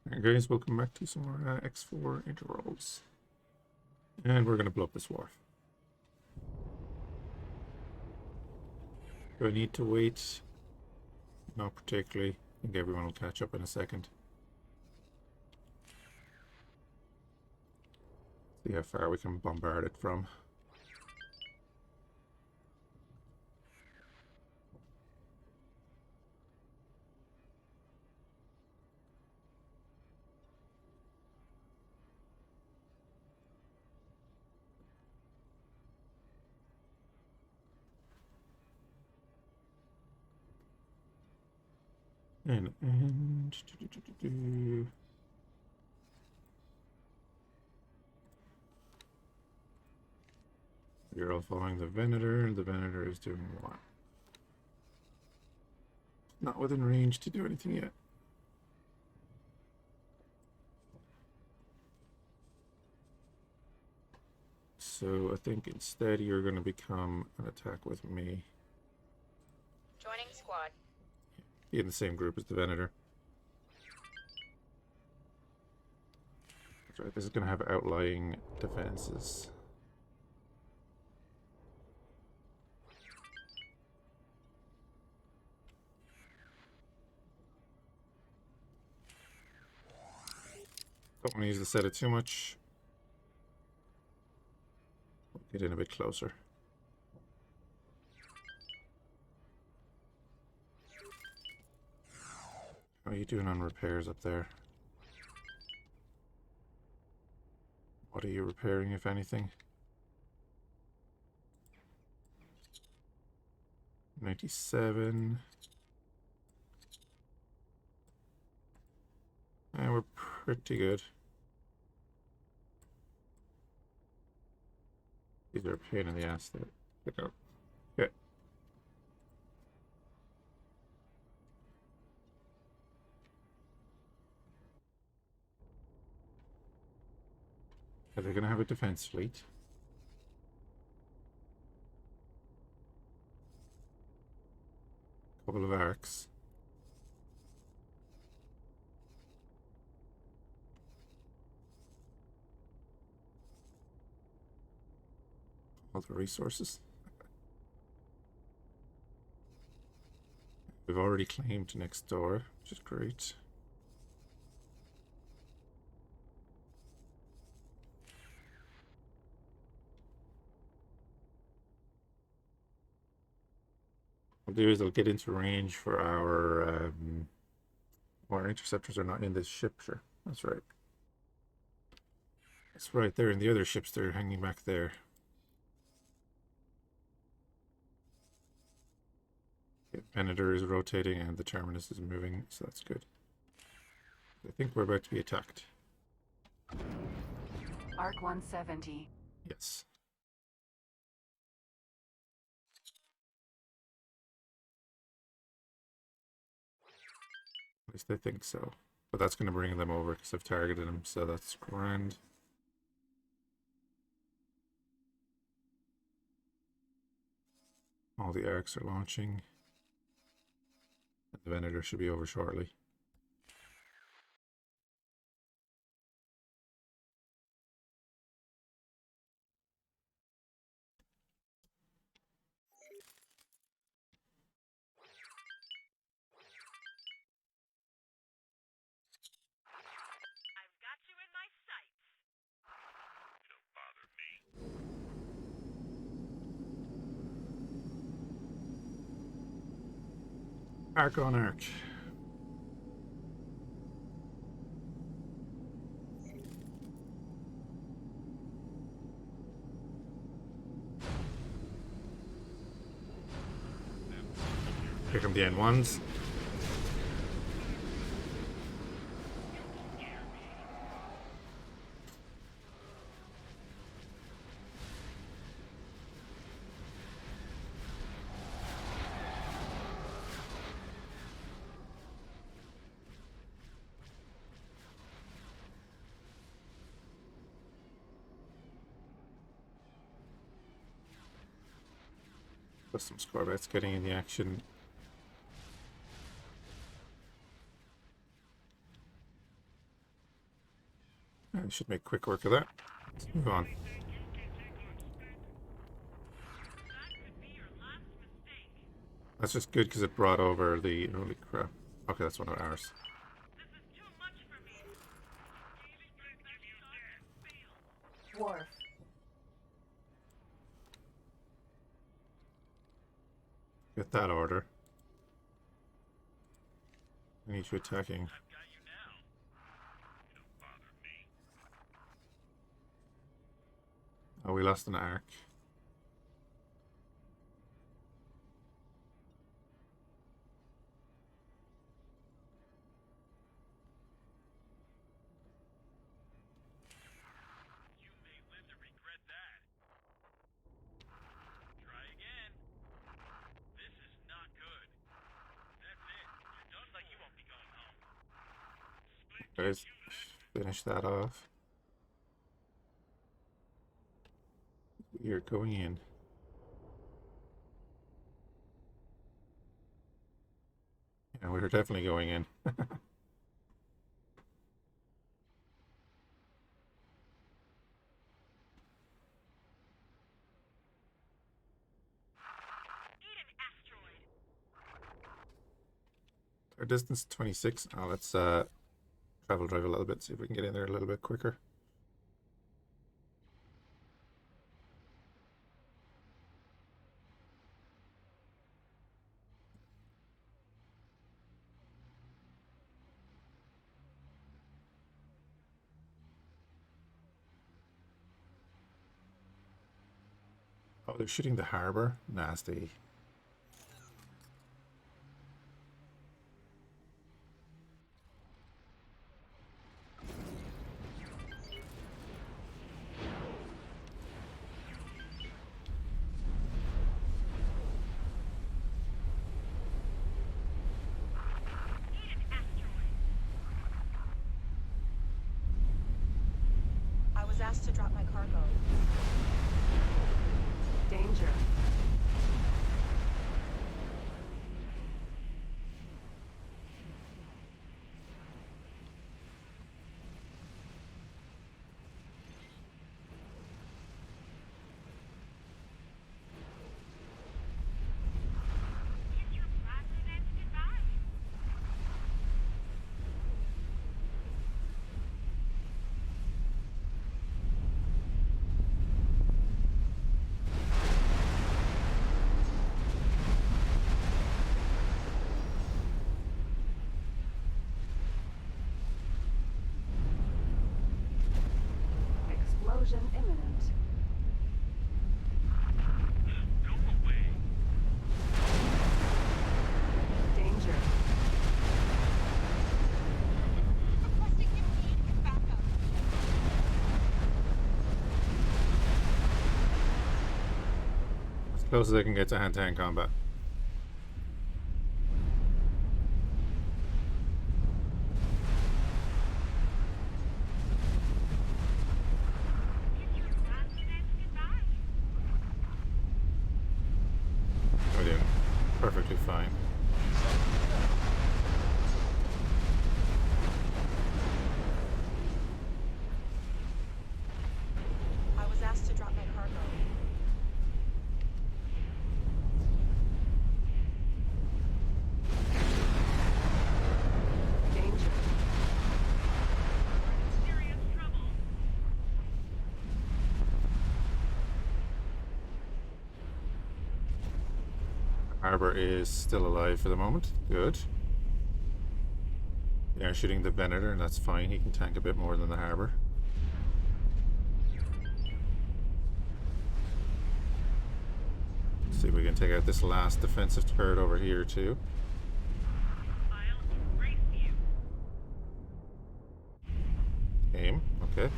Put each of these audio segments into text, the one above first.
Alright guys, welcome back to some more X4 Interworlds. And we're going to blow up this wharf. Do I need to wait? Not particularly. I think everyone will catch up in a second. See how far we can bombard it from. And you're all following the Venator, and the Venator is doing what? Not within range to do anything yet. So I think instead you're going to become an attack with me. Joining squad. Be in the same group as the Venator. That's right, this is going to have outlying defenses. Don't want to use the setter too much. Get in a bit closer. How are you doing on repairs up there? What are you repairing, if anything? 97. And we're pretty good. These are a pain in the ass to pick up. Okay. Are they going to have a defense fleet? Couple of arcs. All the resources. We've already claimed next door, which is great. What I'll do is I'll get into range for our interceptors are not in this ship, sure. That's right. That's right, they're in the other ships, they're hanging back there. Okay, Venator is rotating and the Terminus is moving, so that's good. I think we're about to be attacked. Arc 170. Yes. At least I think so. But that's going to bring them over because I've targeted them, so that's grand. All the arcs are launching. And the Venator should be over shortly. I've got you in my sights. Don't bother me. Arc on arc. Here come the N1s. Custom Scorvettes getting in the action. I should make quick work of that. Let's move on. That's just good because it brought over the... Holy crap. Okay, that's one of ours. Wharf. Get that order. I need you attacking. Oh, we lost an arc. You may live to regret that. Try again. This is not good. That's it. You're done. Like you won't be going home. Guys, finish that off. We are going in. Yeah, we're definitely going in. Our distance 26. Oh, let's travel drive a little bit, see if we can get in there a little bit quicker. Oh, they're shooting the harbor? Nasty. I was asked to drop my cargo. Danger. Kiss your plasmid and goodbye. Explosion imminent. Go away. Danger. Requesting immediate backup. As close as I can get to hand-to-hand combat. Kiss your plasmid and goodbye. We're doing perfectly fine. I was asked to drop my cargo. Danger. Serious trouble. Harbor is still alive for the moment. Good. They are shooting the Venator, and that's fine. He can tank a bit more than the harbor. See if we can take out this last defensive turret over here too. I'll erase you. Aim. Okay.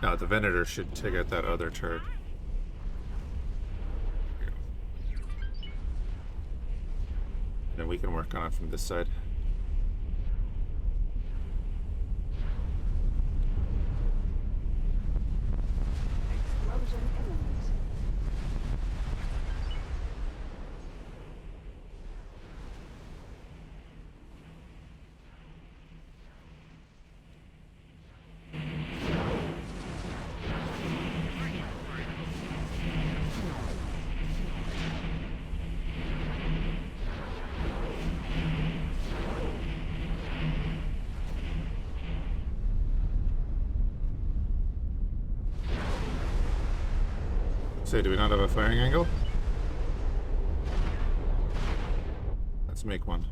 Now the Venator should take out that other turret. There we go. And we can work on it from this side. Explosion imminent. Say, do we not have a firing angle? Let's make one.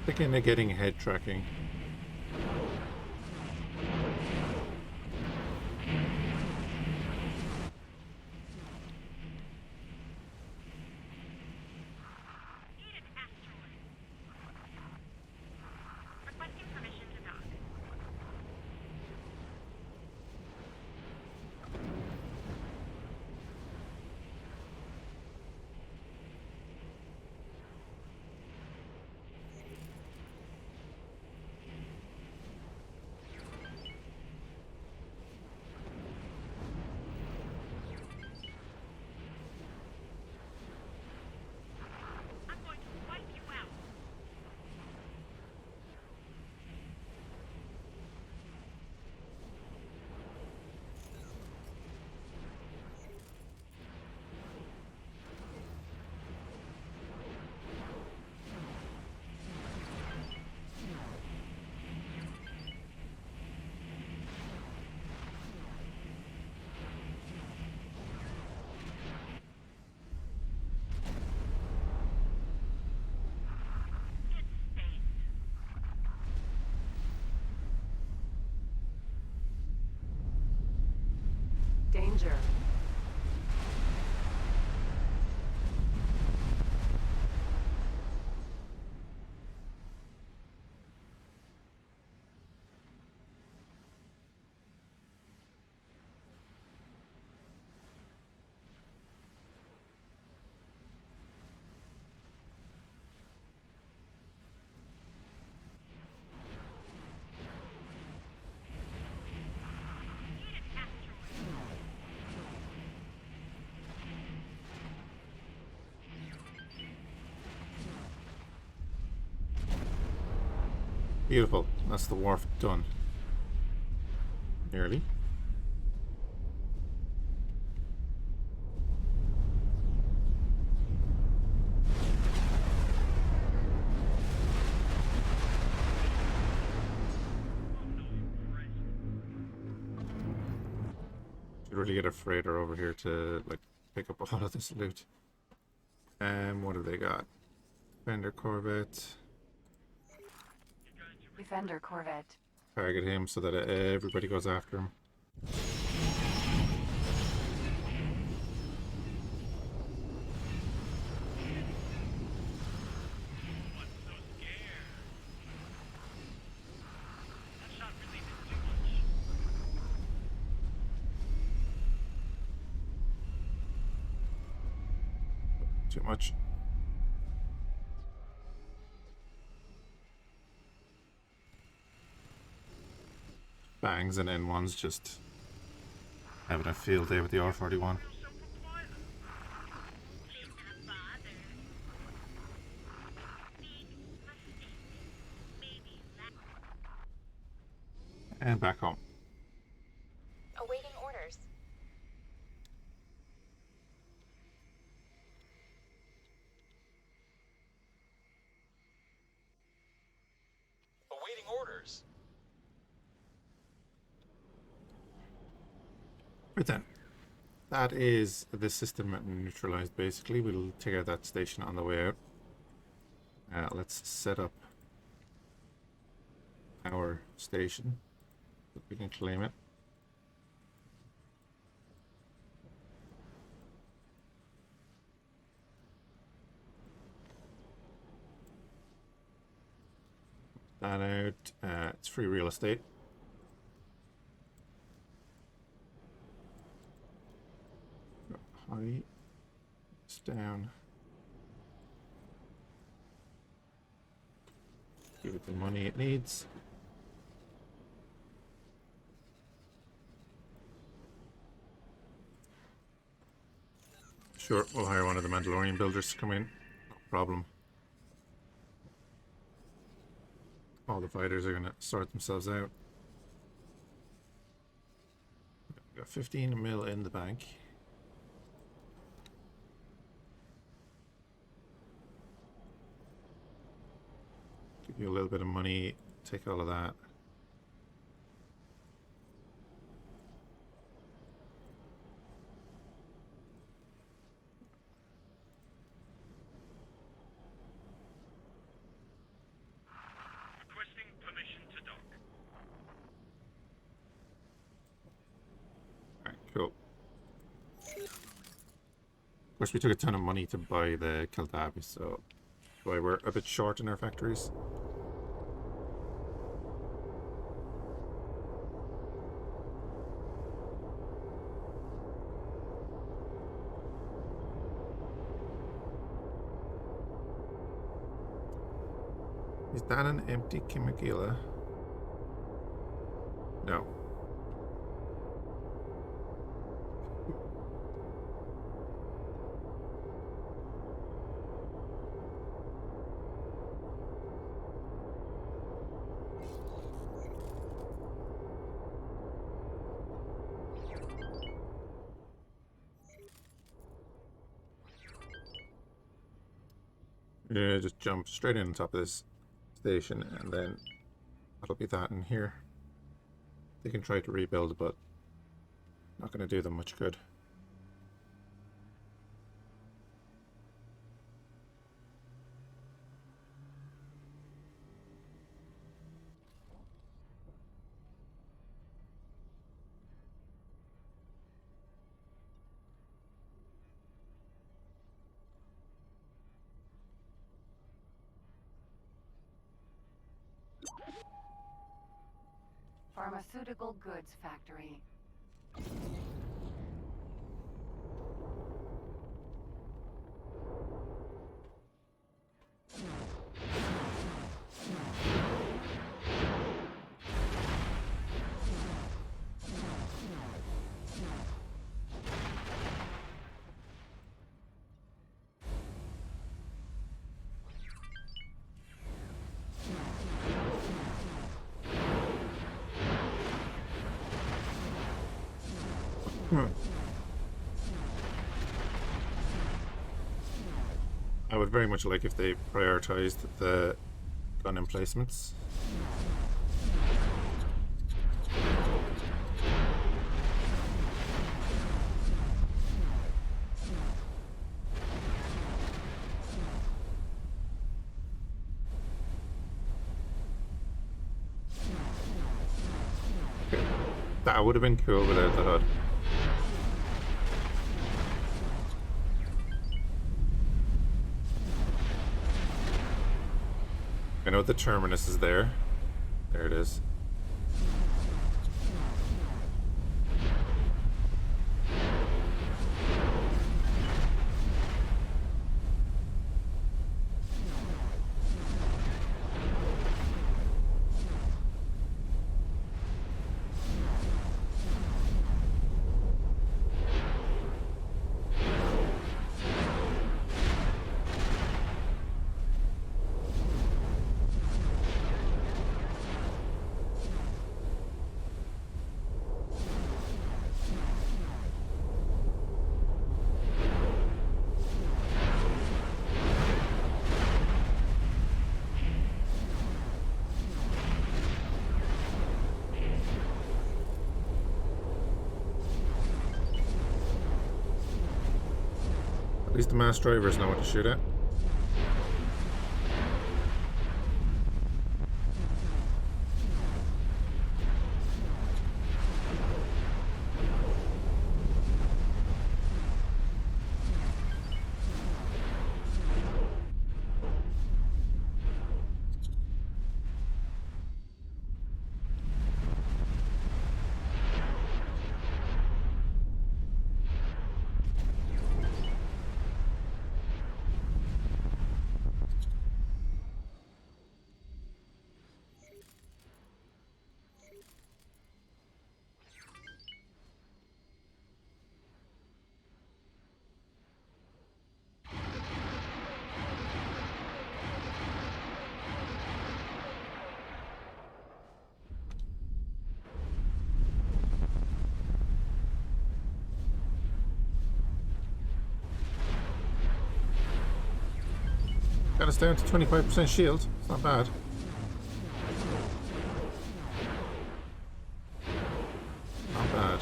Thinking of getting head tracking. Need an asteroid. Requesting permission to dock. I'm going to wipe you out. Get spaced. Danger. Need an asteroid. Beautiful. That's the wharf done. Nearly. Should really get a freighter over here to like pick up all of this loot. What have they got? Defender Corvette. Defender Corvette. Target him so that everybody goes after him. What's so scared? That shot really didn't do much. Too much. Bangs and N1s just having a field day with the R41. Feel so compliant. She's not bothered. Big mistake. Maybe that. And back home. Awaiting orders. Awaiting orders. Right then. That is the system neutralized basically. We'll take out that station on the way out. Let's set up our station. So we can claim it. that out. It's free real estate. High. It's down. Give it the money it needs. Sure, we'll hire one of the Mandalorian builders to come in. No problem. All the fighters are going to sort themselves out. We've got 15 mil in the bank. Give you a little bit of money, take all of that. Requesting permission to dock. Alright, cool. Of course, we took a ton of money to buy the Keldabi, so that's why we're a bit short in our factories. Is that an empty Kimagila? No. Yeah, just jump straight in on top of this station, and then that'll be that in here. They can try to rebuild, but not going to do them much good. Pharmaceutical goods factory. I would very much like if they prioritized the gun emplacements. That would have been cool without the HUD. I know the terminus is there. There it is. At least the mass drivers know what to shoot at. got us down to 25% shield. It's not bad. Not bad.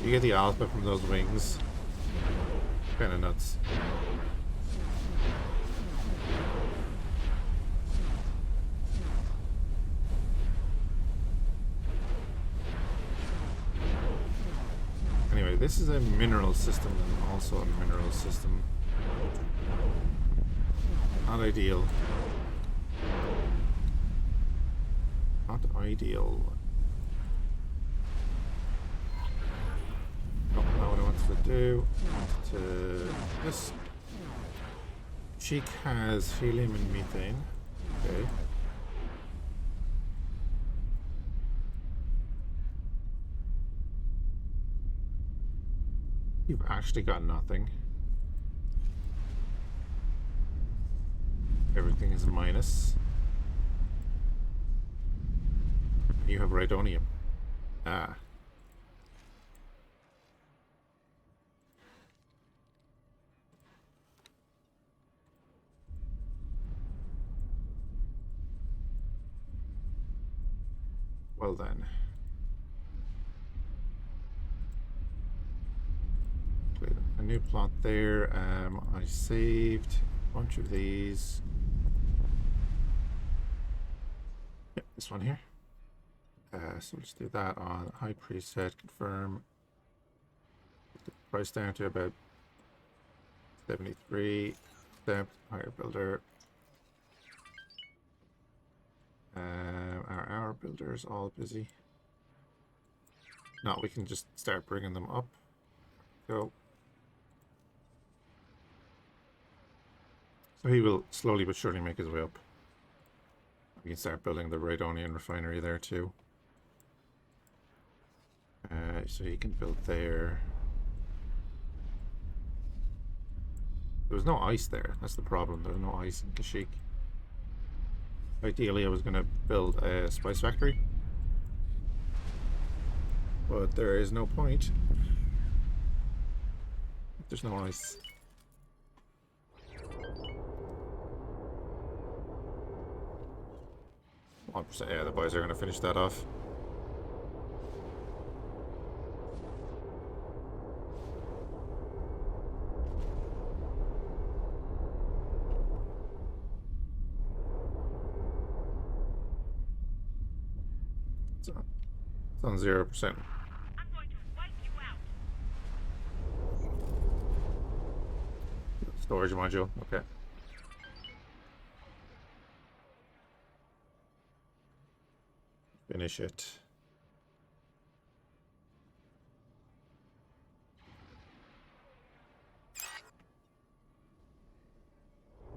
You get the alpha from those wings. Kinda nuts. Anyway, this is a mineral system and also a mineral system. Not ideal. Not ideal. Not what I wanted to do. I wanted to... This... Cheek has helium and methane. Okay. You've actually got nothing. Everything is a minus. You have rhydonium. Ah. Well then. A new plot there. I saved a bunch of these. Yep, this one here. So let's do that on high preset, confirm. Put the price down to about 73. Stamped, higher builder. Our builder is all busy. No, we can just start bringing them up. Go. So he will slowly but surely make his way up. We can start building the Rhydonian refinery there too. So he can build there. There was no ice there. That's the problem. There's no ice in Kashyyyk. Ideally, I was going to build a spice factory, but there is no point. There's no ice. 1%. Yeah, the boys are going to finish that off. It's on 0%. I'm going to wipe you out. Storage module. Okay. Finish it.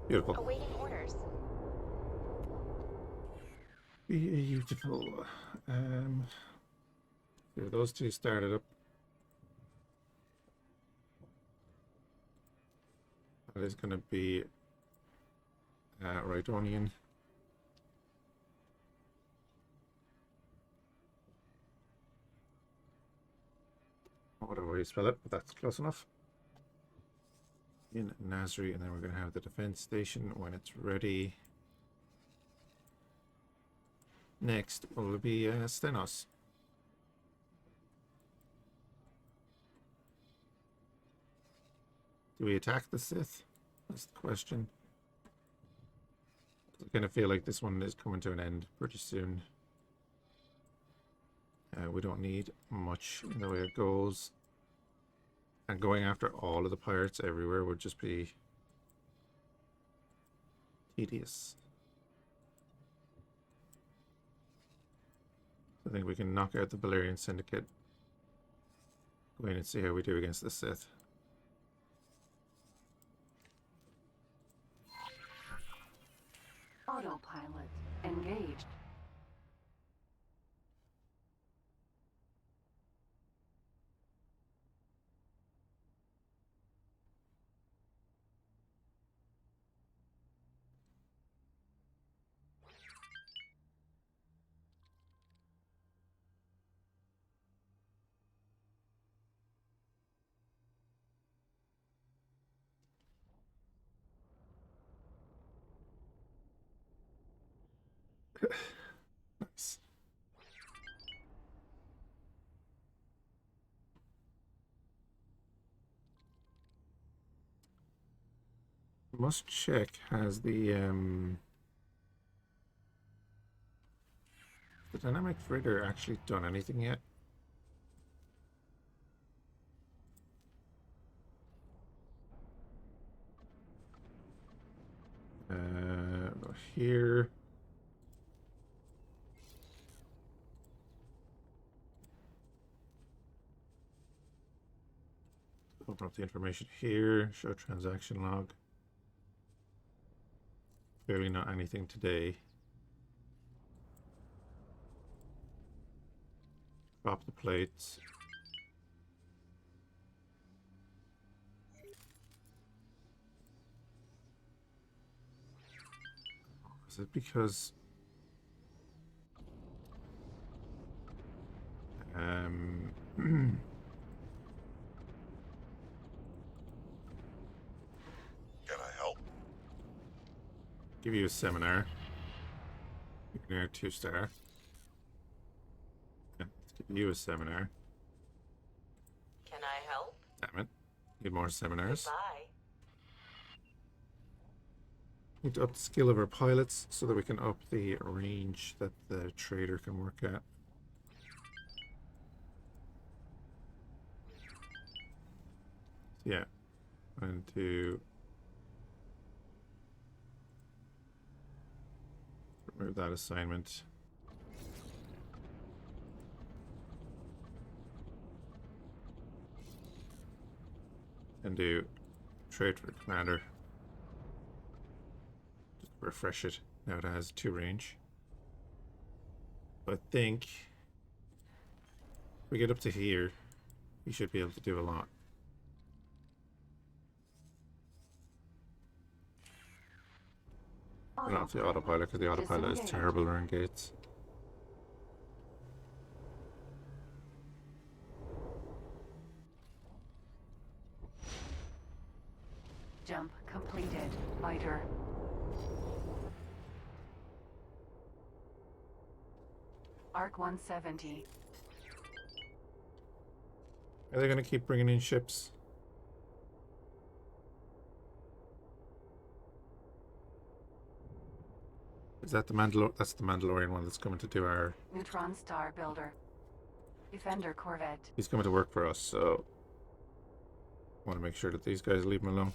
Beautiful. Awaiting orders. Beautiful. Here, those two started up. That is going to be Rhydonian. Whatever way you spell it, but that's close enough. In Nasri, and then we're going to have the defense station when it's ready. Next will be Stenos. Do we attack the Sith? That's the question. I kind of feel like this one is coming to an end pretty soon. We don't need much in the way of goals. And going after all of the pirates everywhere would just be tedious. I think we can knock out the Balerian Syndicate. Go in and see how we do against the Sith. Autopilot engaged. Nice. Must check, has the dynamic fritter actually done anything yet? Here. Open up the information here. Show transaction log. Clearly not anything today. Drop the plates. Is it because Can I help? give you a seminar. You're 2-star. Yeah, let's give you a seminar. Can I help? Damn it. Need more seminars. Bye. Need to up the skill of our pilots so that we can up the range that the trader can work at. Yeah. And to remove that assignment. And do trade for the commander. Just refresh it. Now it has 2 range. I think if we get up to here, we should be able to do a lot. Not the autopilot, because the autopilot is terrible around gates. Jump completed. Fighter. Arc 170. Are they going to keep bringing in ships? Is that the That's the Mandalorian one that's coming to do our... Neutron Star Builder. Defender Corvette. He's coming to work for us, so... I want to make sure that these guys leave him alone.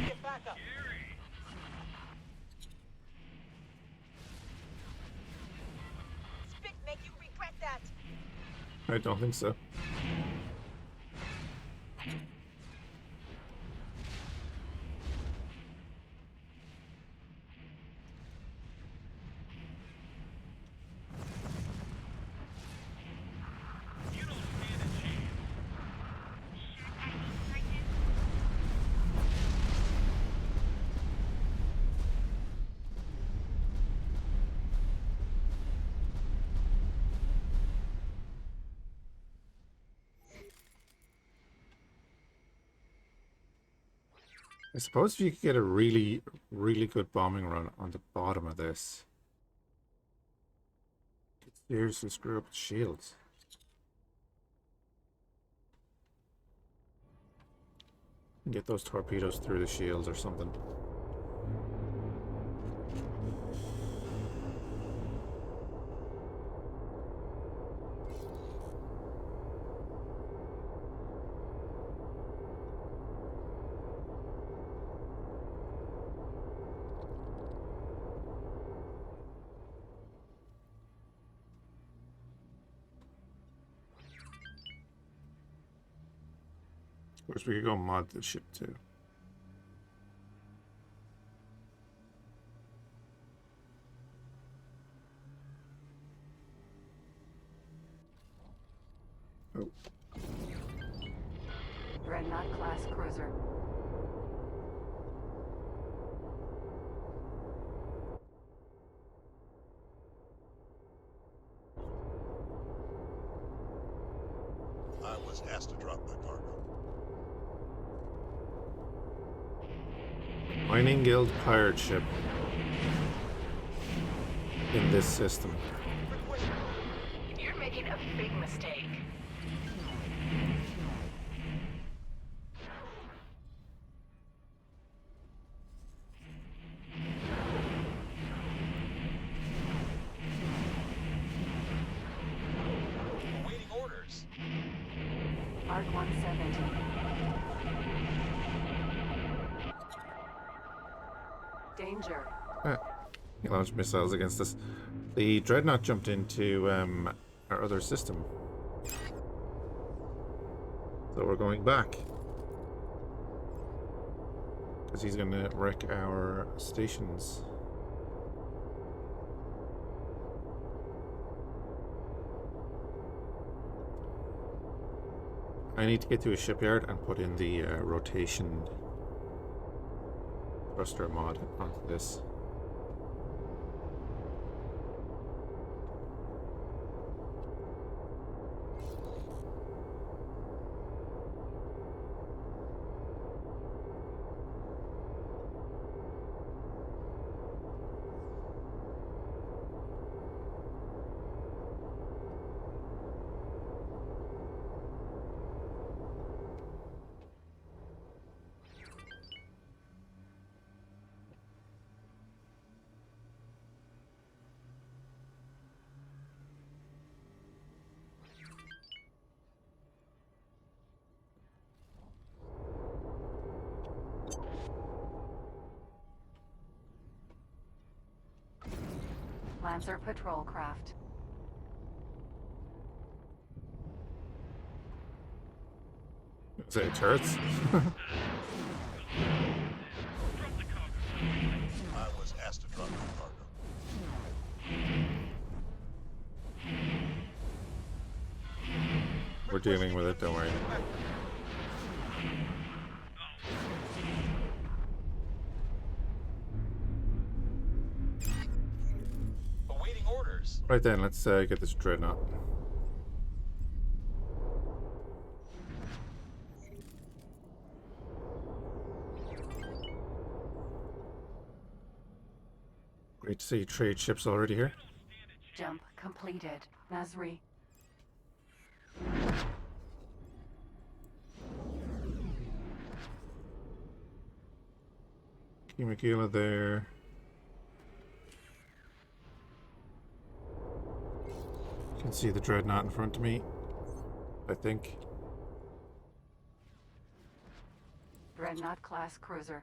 Get back up. Spit make you regret that. I don't think so. You don't stand a chance. I suppose if you could get a really, really good bombing run on the bottom of this, it could seriously screw up the shields. And get those torpedoes through the shields or something. Of course, we could go mod the ship too. Oh, Dreadnought class cruiser. I was asked to drop my cargo. Mining Guild pirate ship in this system. You're making a big mistake. Awaiting orders. Mark 170. Danger. He launched missiles against us. The Dreadnought jumped into our other system. So we're going back. Because he's going to wreck our stations. I need to get to a shipyard and put in the rotation thruster mod onto this. Lancer patrol craft. Say turrets? I was asked to drop my cargo. We're dealing with it, don't worry. Awaiting orders. Right then, let's get this Dreadnought. Great to see trade ships already here. Jump completed. Nasri. Kimagila there. You can see the Dreadnought in front of me, I think. Dreadnought class cruiser.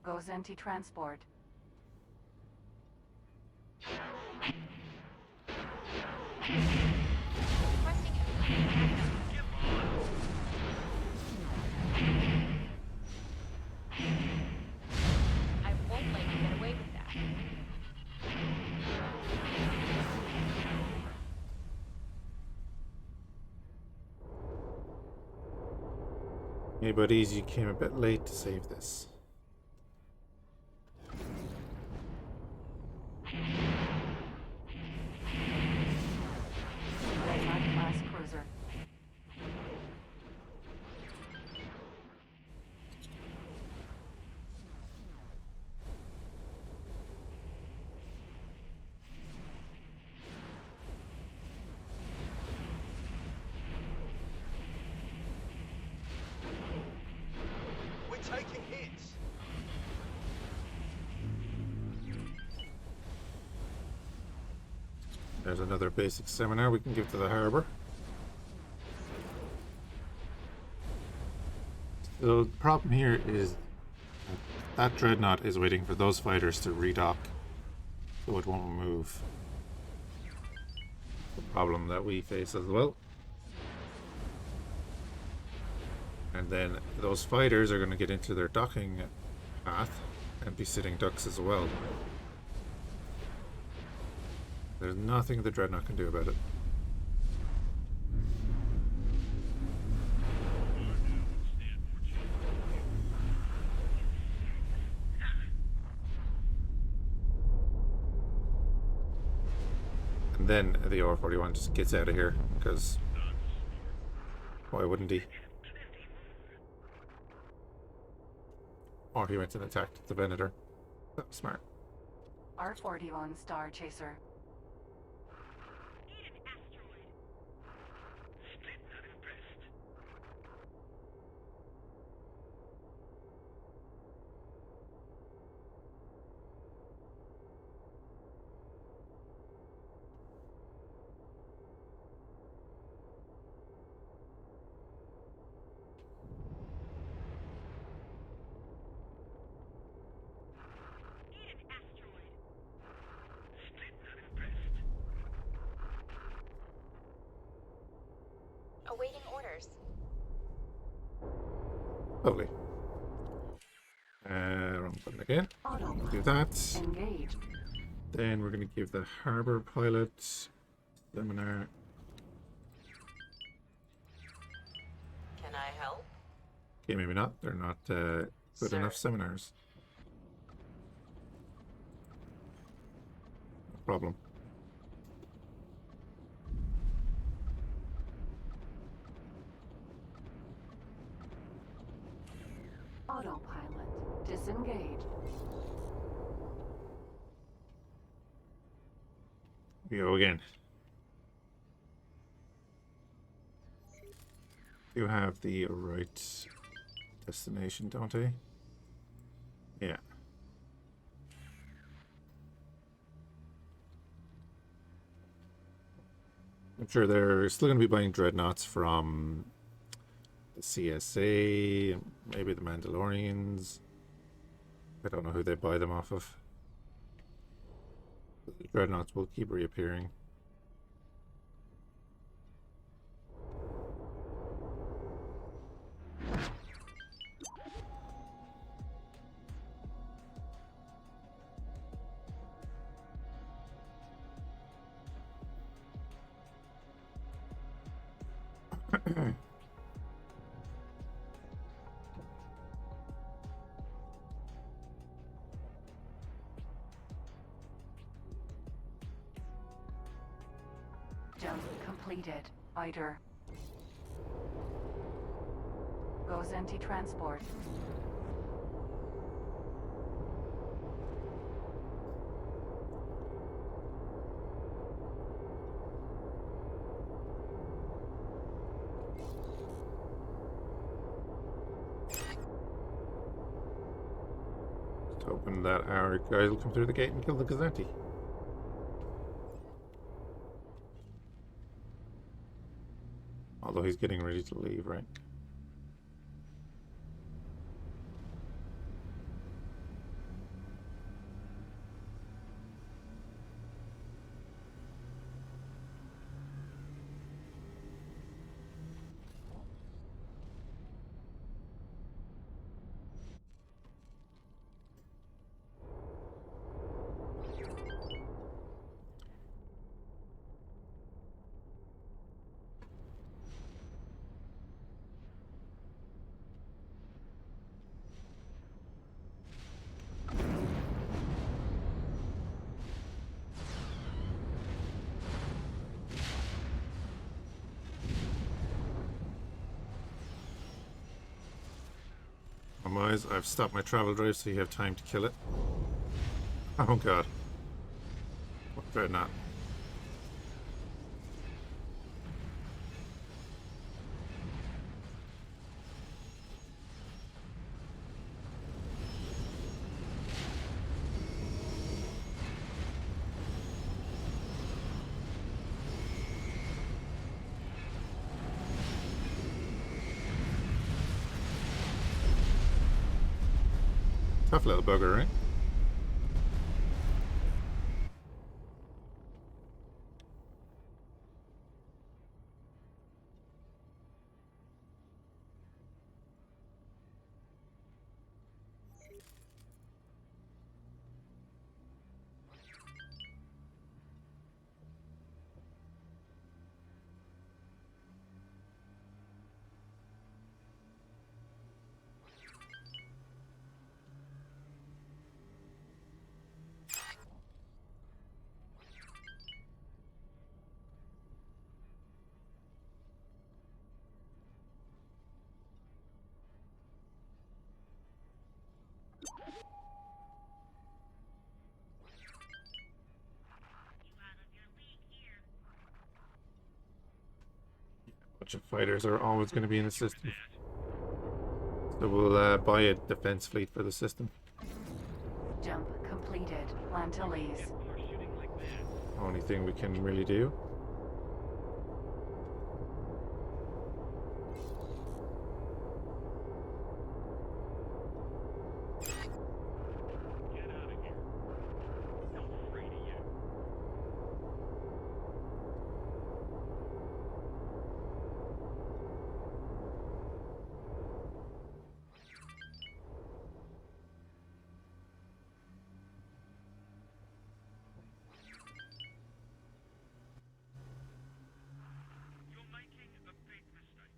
Goes anti-transport. Requesting immediate backup. I won't let you get away with that. Hey buddies, you came a bit late to save this. Dreadnought class cruiser. We're taking hits. There's another basic seminar we can give to the harbor. So the problem here is that Dreadnought is waiting for those fighters to redock, so it won't move. The problem that we face as well. And then those fighters are going to get into their docking path and be sitting ducks as well. There's nothing the Dreadnought can do about it. And then the R-41 just gets out of here, because why wouldn't he? Or he went and attacked the Venator. That was smart. R-41 Star Chaser. Awaiting orders. Lovely. Wrong button again. Do that. Engaged. Then we're going to give the harbor pilot seminar. Can I help? Okay, maybe not. They're not good Sir. enough seminars. No problem. Autopilot disengaged. We go again. You have the right destination, don't I? Yeah. I'm sure they're still going to be buying dreadnoughts from the CSA, maybe the Mandalorians. I don't know who they buy them off of. The dreadnoughts will keep reappearing. Jump completed. Fighter. Goes anti-transport. Just hoping that our guys will come through the gate and kill the Gazanti. Although he's getting ready to leave, right? Otherwise, I've stopped my travel drive so you have time to kill it. Oh god. What dreadnought? Tough little bugger, right? bunch of fighters are always going to be in the system. So we'll buy a defense fleet for the system. Jump completed. Plan to lease. Only thing we can really do. Get out of here. I'm afraid of you. You're making a big mistake.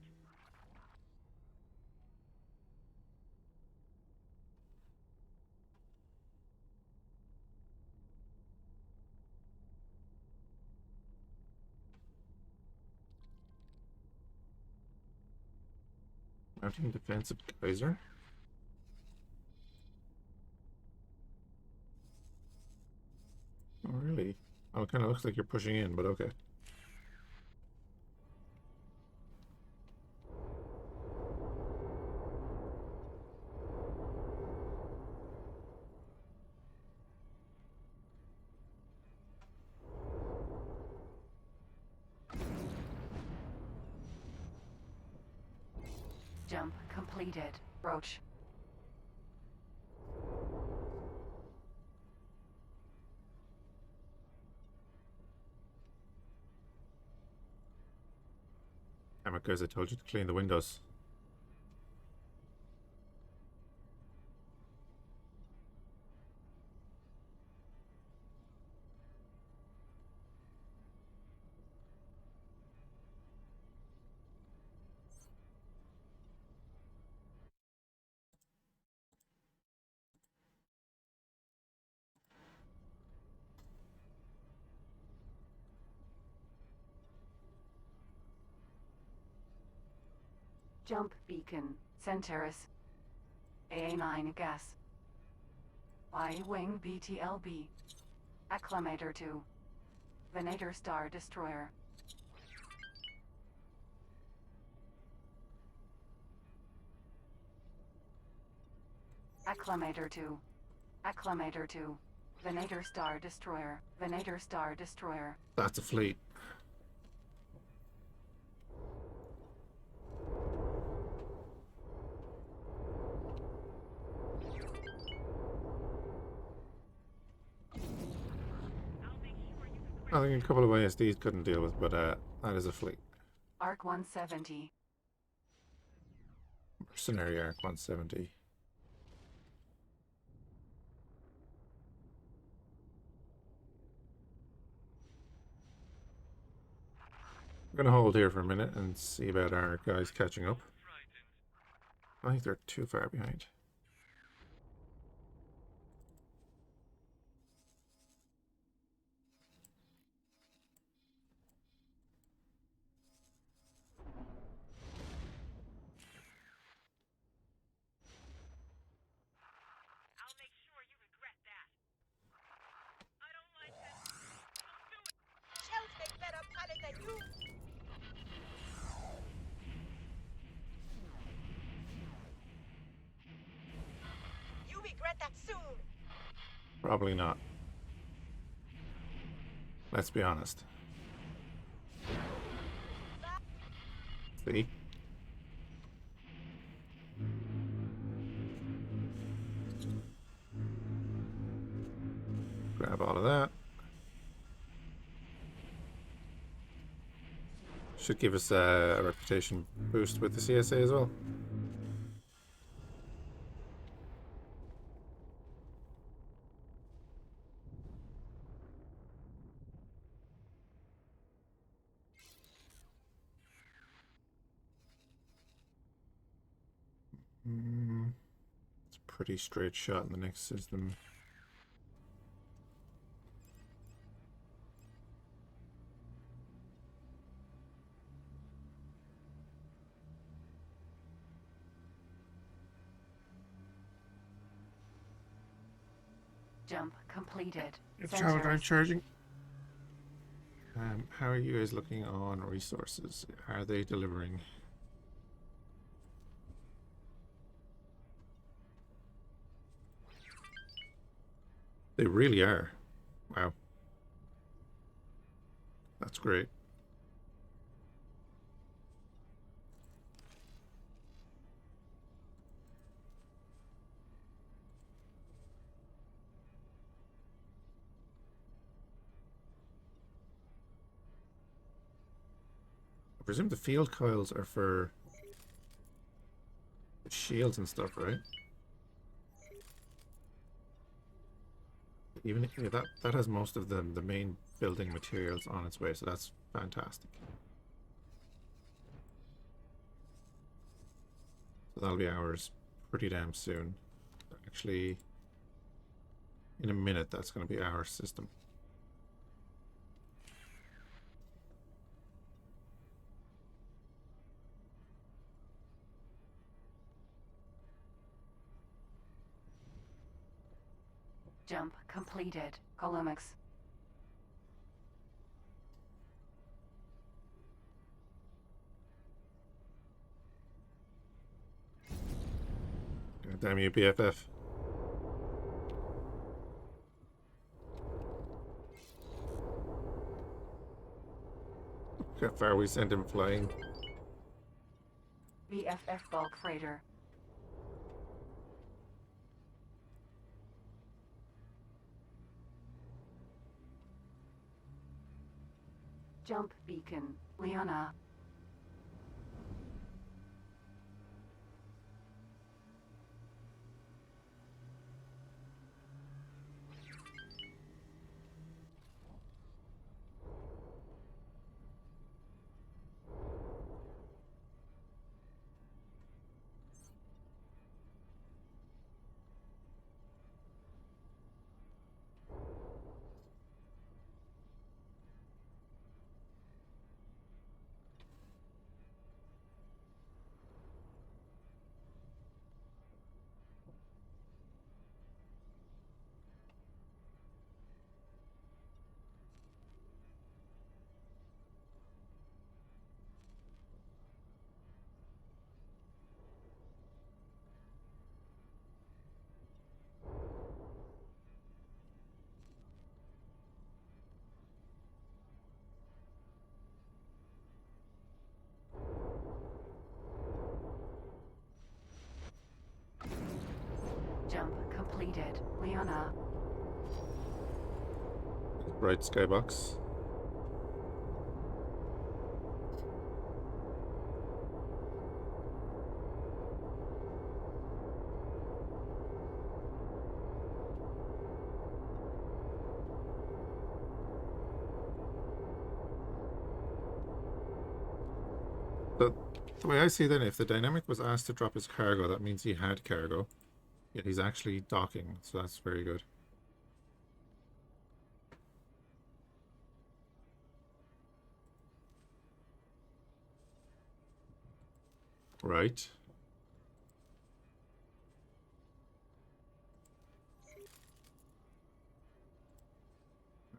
Mounting defensive geyser. Oh, really? Oh, it kind of looks like you're pushing in, but okay. Jump completed. Broach. Damn it, guys, I told you to clean the windows. Jump beacon. Centaurus. AA9 gas. Y-wing BTLB. Acclamator 2. Venator Star Destroyer. Acclamator 2. Acclamator 2. Venator Star Destroyer. Venator Star Destroyer. That's a fleet. I think a couple of ISDs couldn't deal with, but that is a fleet. Arc 170. Mercenary Arc 170. I'm gonna hold here for a minute and see about our guys catching up. I think they're too far behind. I'll make sure you regret that. I don't like this. Don't do it. Shells make better pilot than you. You regret that soon. Probably not. Let's be honest. See? Grab all of that. Should give us a reputation boost with the CSA as well. It's a pretty straight shot in the next system. Jump completed. It's travel time charging. How are you guys looking on resources? Are they delivering? They really are. Wow. That's great. I presume the field coils are for the shields and stuff, right? Even yeah, that has most of the main building materials on its way, so that's fantastic. So that'll be ours pretty damn soon. Actually, in a minute, that's going to be our system. Jump completed. Columix. God damn you, BFF. Look how far we sent him flying. BFF bulk freighter. Jump beacon. Liana. Jump completed. Liana. Right, skybox. So, the way I see that, if the dynamic was asked to drop his cargo, that means he had cargo. Yet he's actually docking, so that's very good. Right.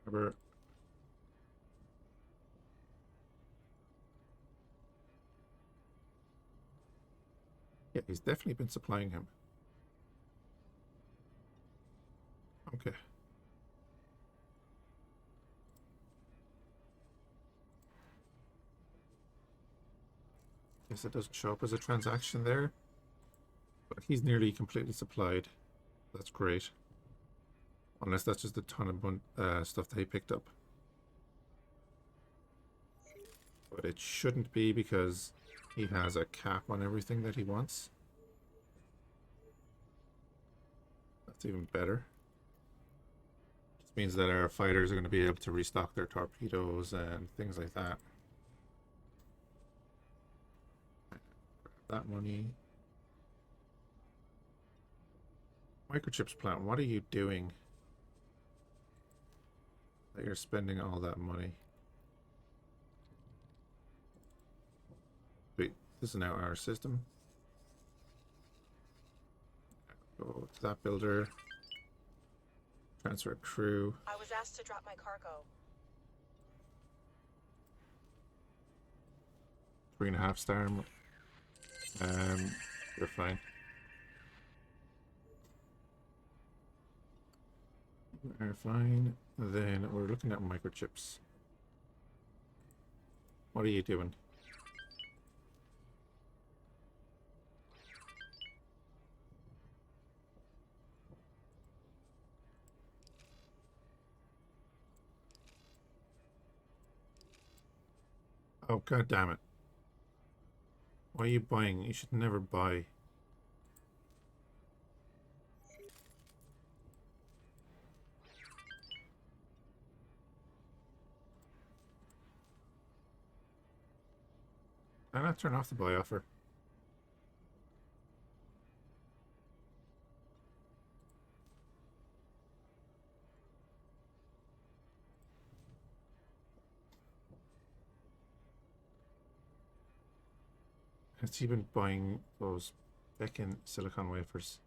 Remember. Yeah, he's definitely been supplying him. Okay. Guess it doesn't show up as a transaction there. But he's nearly completely supplied. That's great. Unless that's just a ton of stuff that he picked up. But it shouldn't be, because he has a cap on everything that he wants. That's even better. Just means that our fighters are going to be able to restock their torpedoes and things like that. That money. Microchips plant, what are you doing that you're spending all that money? Wait, this is now our system. Go to that builder. Transfer crew. I was asked to drop my cargo. 3.5 star. You're fine. We're fine. Then we're looking at microchips. What are you doing? Oh, god damn it. Why are you buying? You should never buy. Why not turn off the buy offer? Has he been buying those fucking silicon wafers?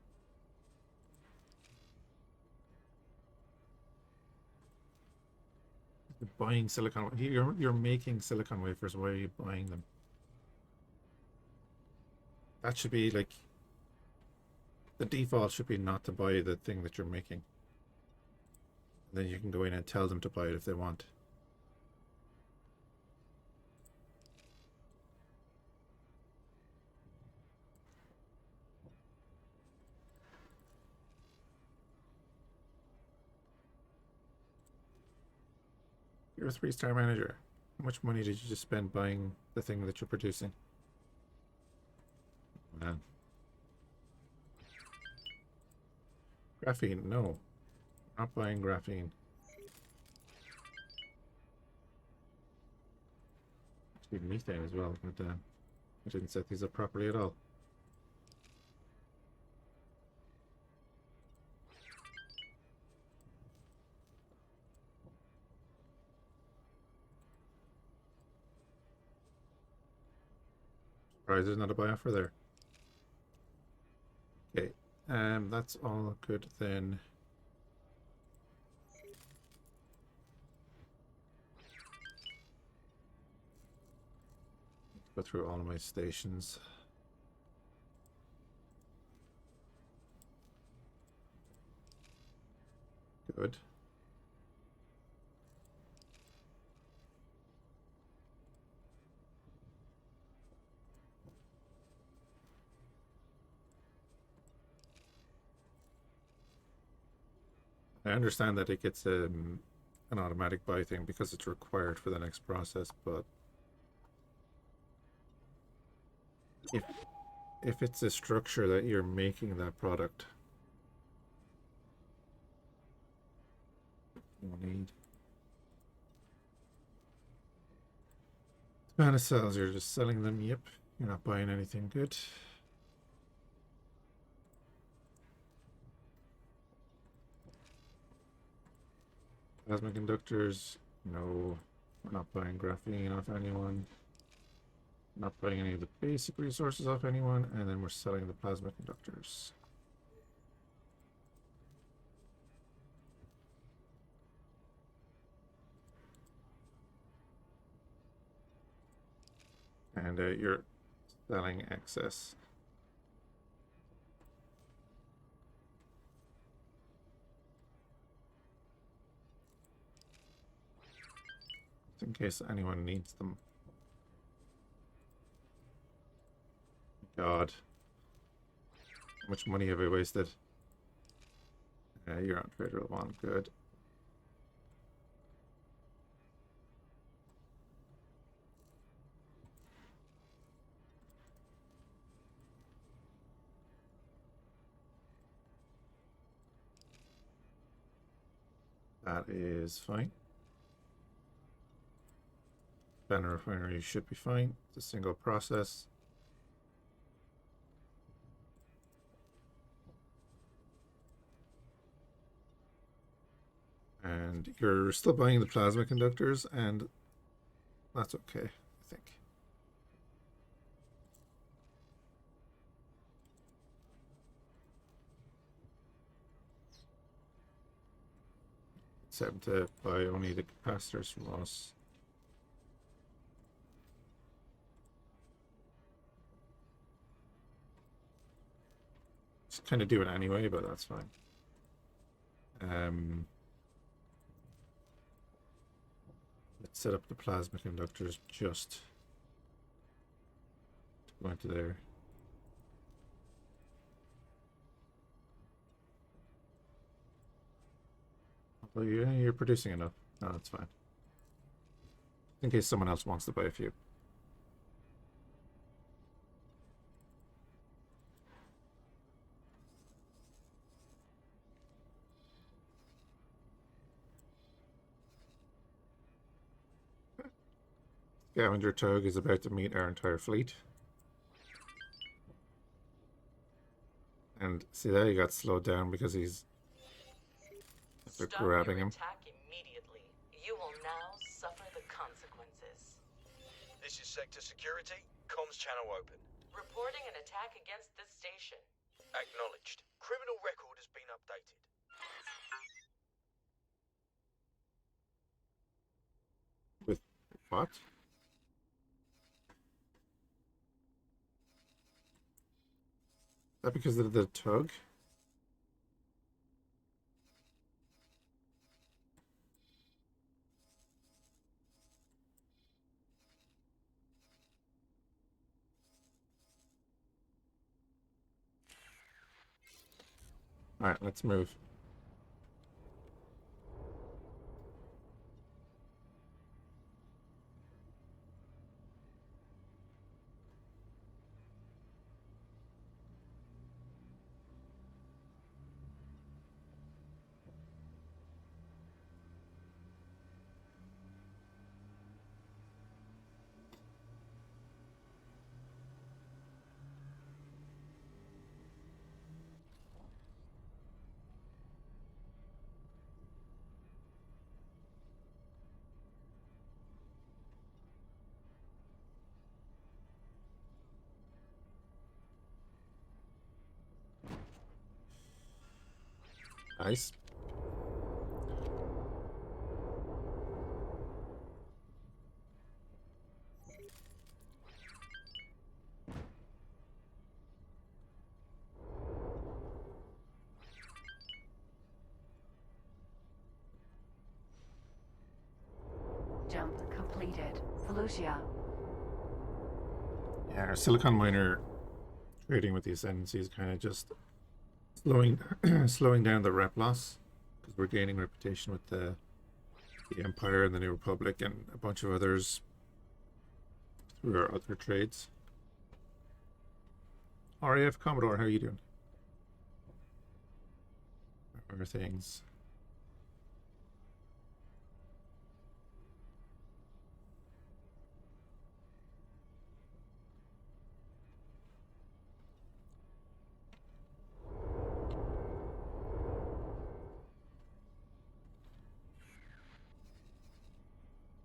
You're buying silicon. You're making silicon wafers. Why are you buying them? That should be like the default should be not to buy the thing that you're making. Then you can go in and tell them to buy it if they want. You're a 3-star manager. How much money did you just spend buying the thing that you're producing? Man. Graphene, no. Not buying graphene. Actually, methane as well, but I didn't set these up properly at all. Surprised there's not a buy offer there. Okay, that's all good then. Go through all of my stations. Good. I understand that it gets an automatic buy thing because it's required for the next process, but if it's a structure that you're making that product, you need the amount of cells you're just selling them. Yep, you're not buying anything good. Plasma conductors, no, we're not buying graphene off anyone. Not buying any of the basic resources off anyone, and then we're selling the plasma conductors. And you're selling excess. Just in case anyone needs them. God. How much money have I wasted? You're on Cradle of Humanity, good. That is fine. Banner refinery should be fine. It's a single process. And you're still buying the plasma conductors, and that's okay, I think. Except to buy only the capacitors from us. Just kind of do it anyway, but that's fine. Let's set up the plasma conductors just to go into there. Oh, yeah, you're producing enough. No, that's fine. In case someone else wants to buy a few. Scavenger tug is about to meet our entire fleet. And see there, he got slowed down because they're grabbing him. Attack immediately. You will now suffer the consequences. This is Sector Security. Comms channel open. Reporting an attack against this station. Acknowledged. Criminal record has been updated. With what? Is that because of the tug? All right, let's move. Nice. Jump completed. Fhiachs. Yeah, our silicon miner trading with the Ascendancy is kind of just slowing down the rep loss because we're gaining reputation with the Empire and the New Republic and a bunch of others through our other trades. RAF Commodore, how are you doing? How are things?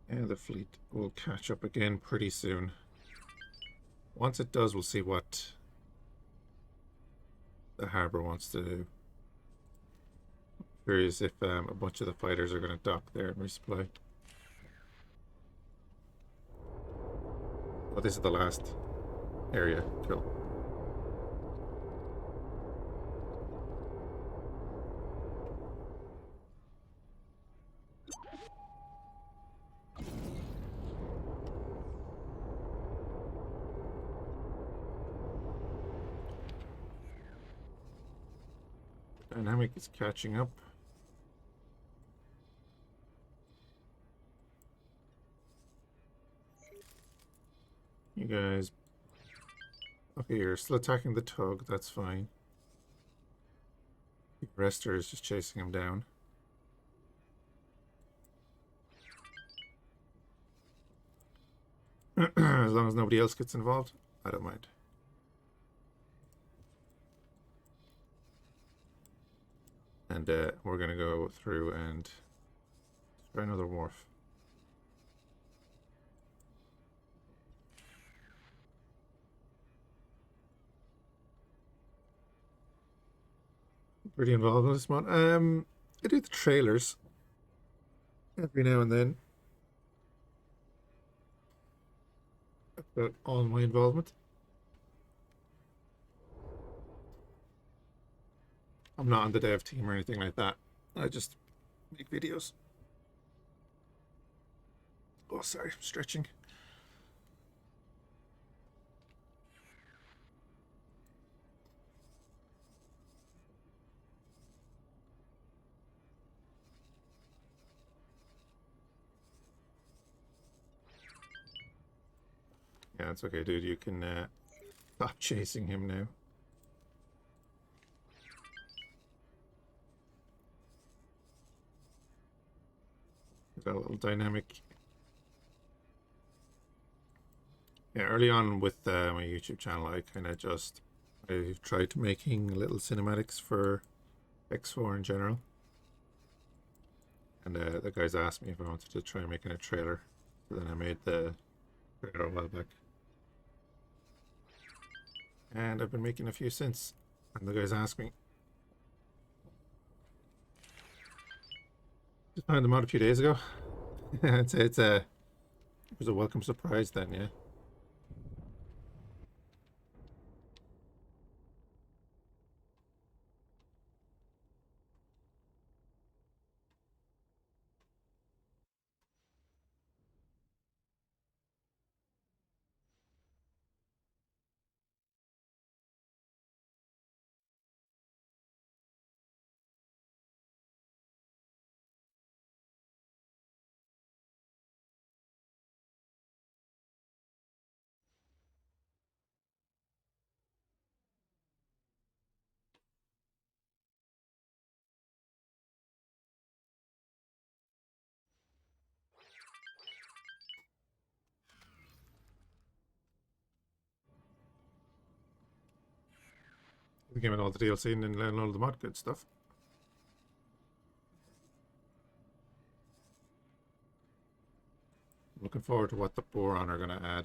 And the fleet will catch up again pretty soon. Once it does, we'll see what the harbor wants to do. Curious if a bunch of the fighters are going to dock there and resupply. Oh, this is the last area. Cool. Dynamic is catching up. You guys... Okay, you're still attacking the tug, that's fine. The Rester is just chasing him down. As long as nobody else gets involved, I don't mind. And we're going to go through and try another wharf. Pretty involved in this one. I do the trailers every now and then. That's about all my involvement. I'm not on the dev team or anything like that. I just make videos. Oh, sorry, I'm stretching. Yeah, it's okay, dude. You can stop chasing him now. Got a little dynamic. Yeah, early on with my YouTube channel, I tried making little cinematics for X4 in general. And the guys asked me if I wanted to try making a trailer. So then I made the trailer a while back. And I've been making a few since. And the guys asked me. Just found them out a few days ago. I'd say it was a welcome surprise then, yeah. We came in all the DLC and then learn all the mod good stuff. Looking forward to what the Boron are going to add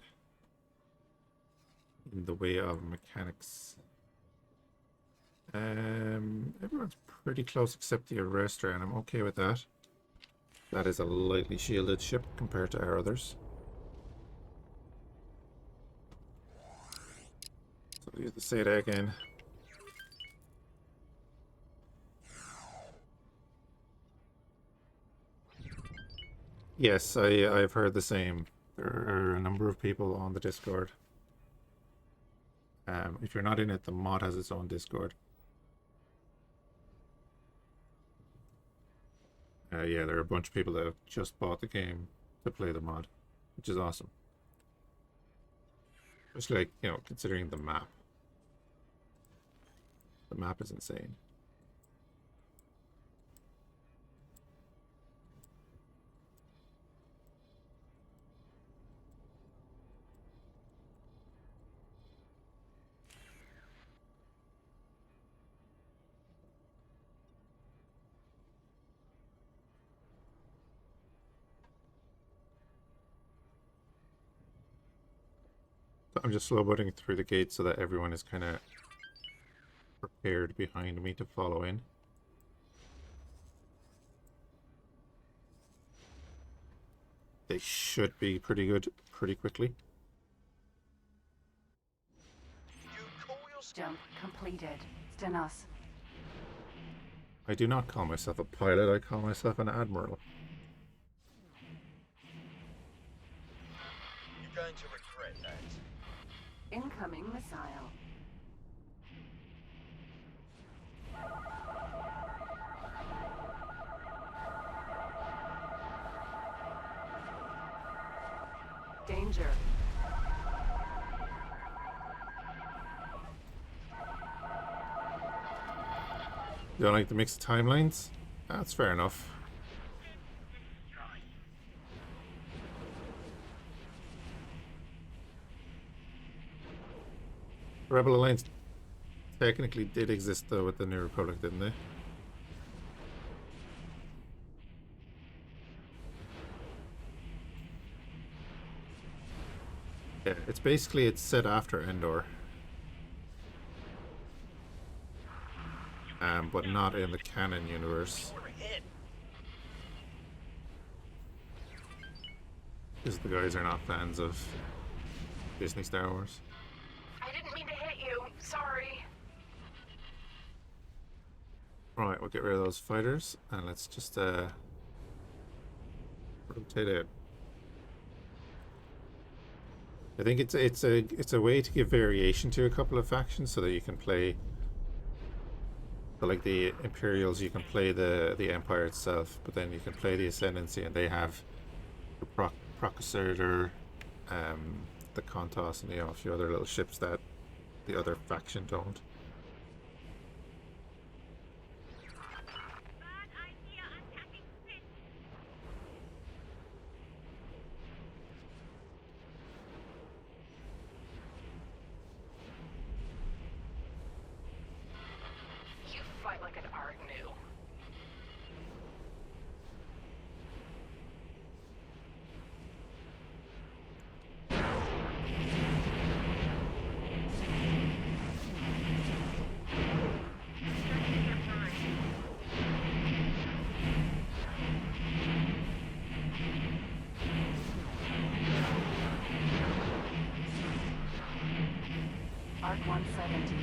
in the way of mechanics. Everyone's pretty close except the Arrestor, and I'm okay with that. That is a lightly shielded ship compared to our others. So you have to say that again. Yes, I've heard the same. There are a number of people on the Discord. If you're not in it, the mod has its own Discord. Yeah, there are a bunch of people that have just bought the game to play the mod, which is awesome. Especially, like, you know, considering the map. The map is insane. I'm just slow boating through the gate so that everyone is kind of prepared behind me to follow in. They should be pretty good pretty quickly. You call yourself... Jump completed. Stenos. I do not call myself a pilot, I call myself an admiral. You're going to regret that. Incoming missile. Danger. You don't like the mix of timelines? That's fair enough. Rebel Alliance technically did exist though with the New Republic, didn't they? Yeah, it's set after Endor. But not in the canon universe. We're ahead. Because the guys are not fans of Disney Star Wars. I didn't mean to hit you. Sorry. Right, we'll get rid of those fighters and let's just rotate out. I think it's a way to give variation to a couple of factions so that you can play. So like the Imperials, you can play the Empire itself, but then you can play the Ascendancy, and they have the Procurator, the Contos, and a few other little ships that the other faction don't. You fight like an art new. Art 170.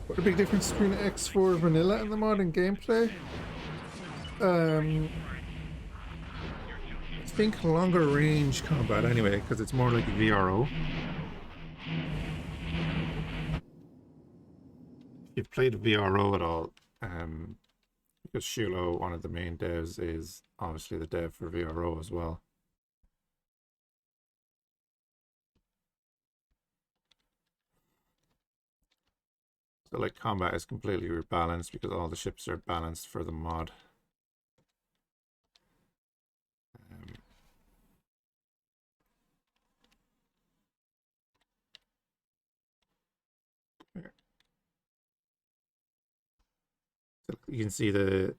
What a big difference between X4 vanilla and the modern gameplay. I think longer range combat anyway, because it's more like VRO. If you've played VRO at all, because Shulo, one of the main devs, is obviously the dev for VRO as well. So like combat is completely rebalanced because all the ships are balanced for the mod. So you can see the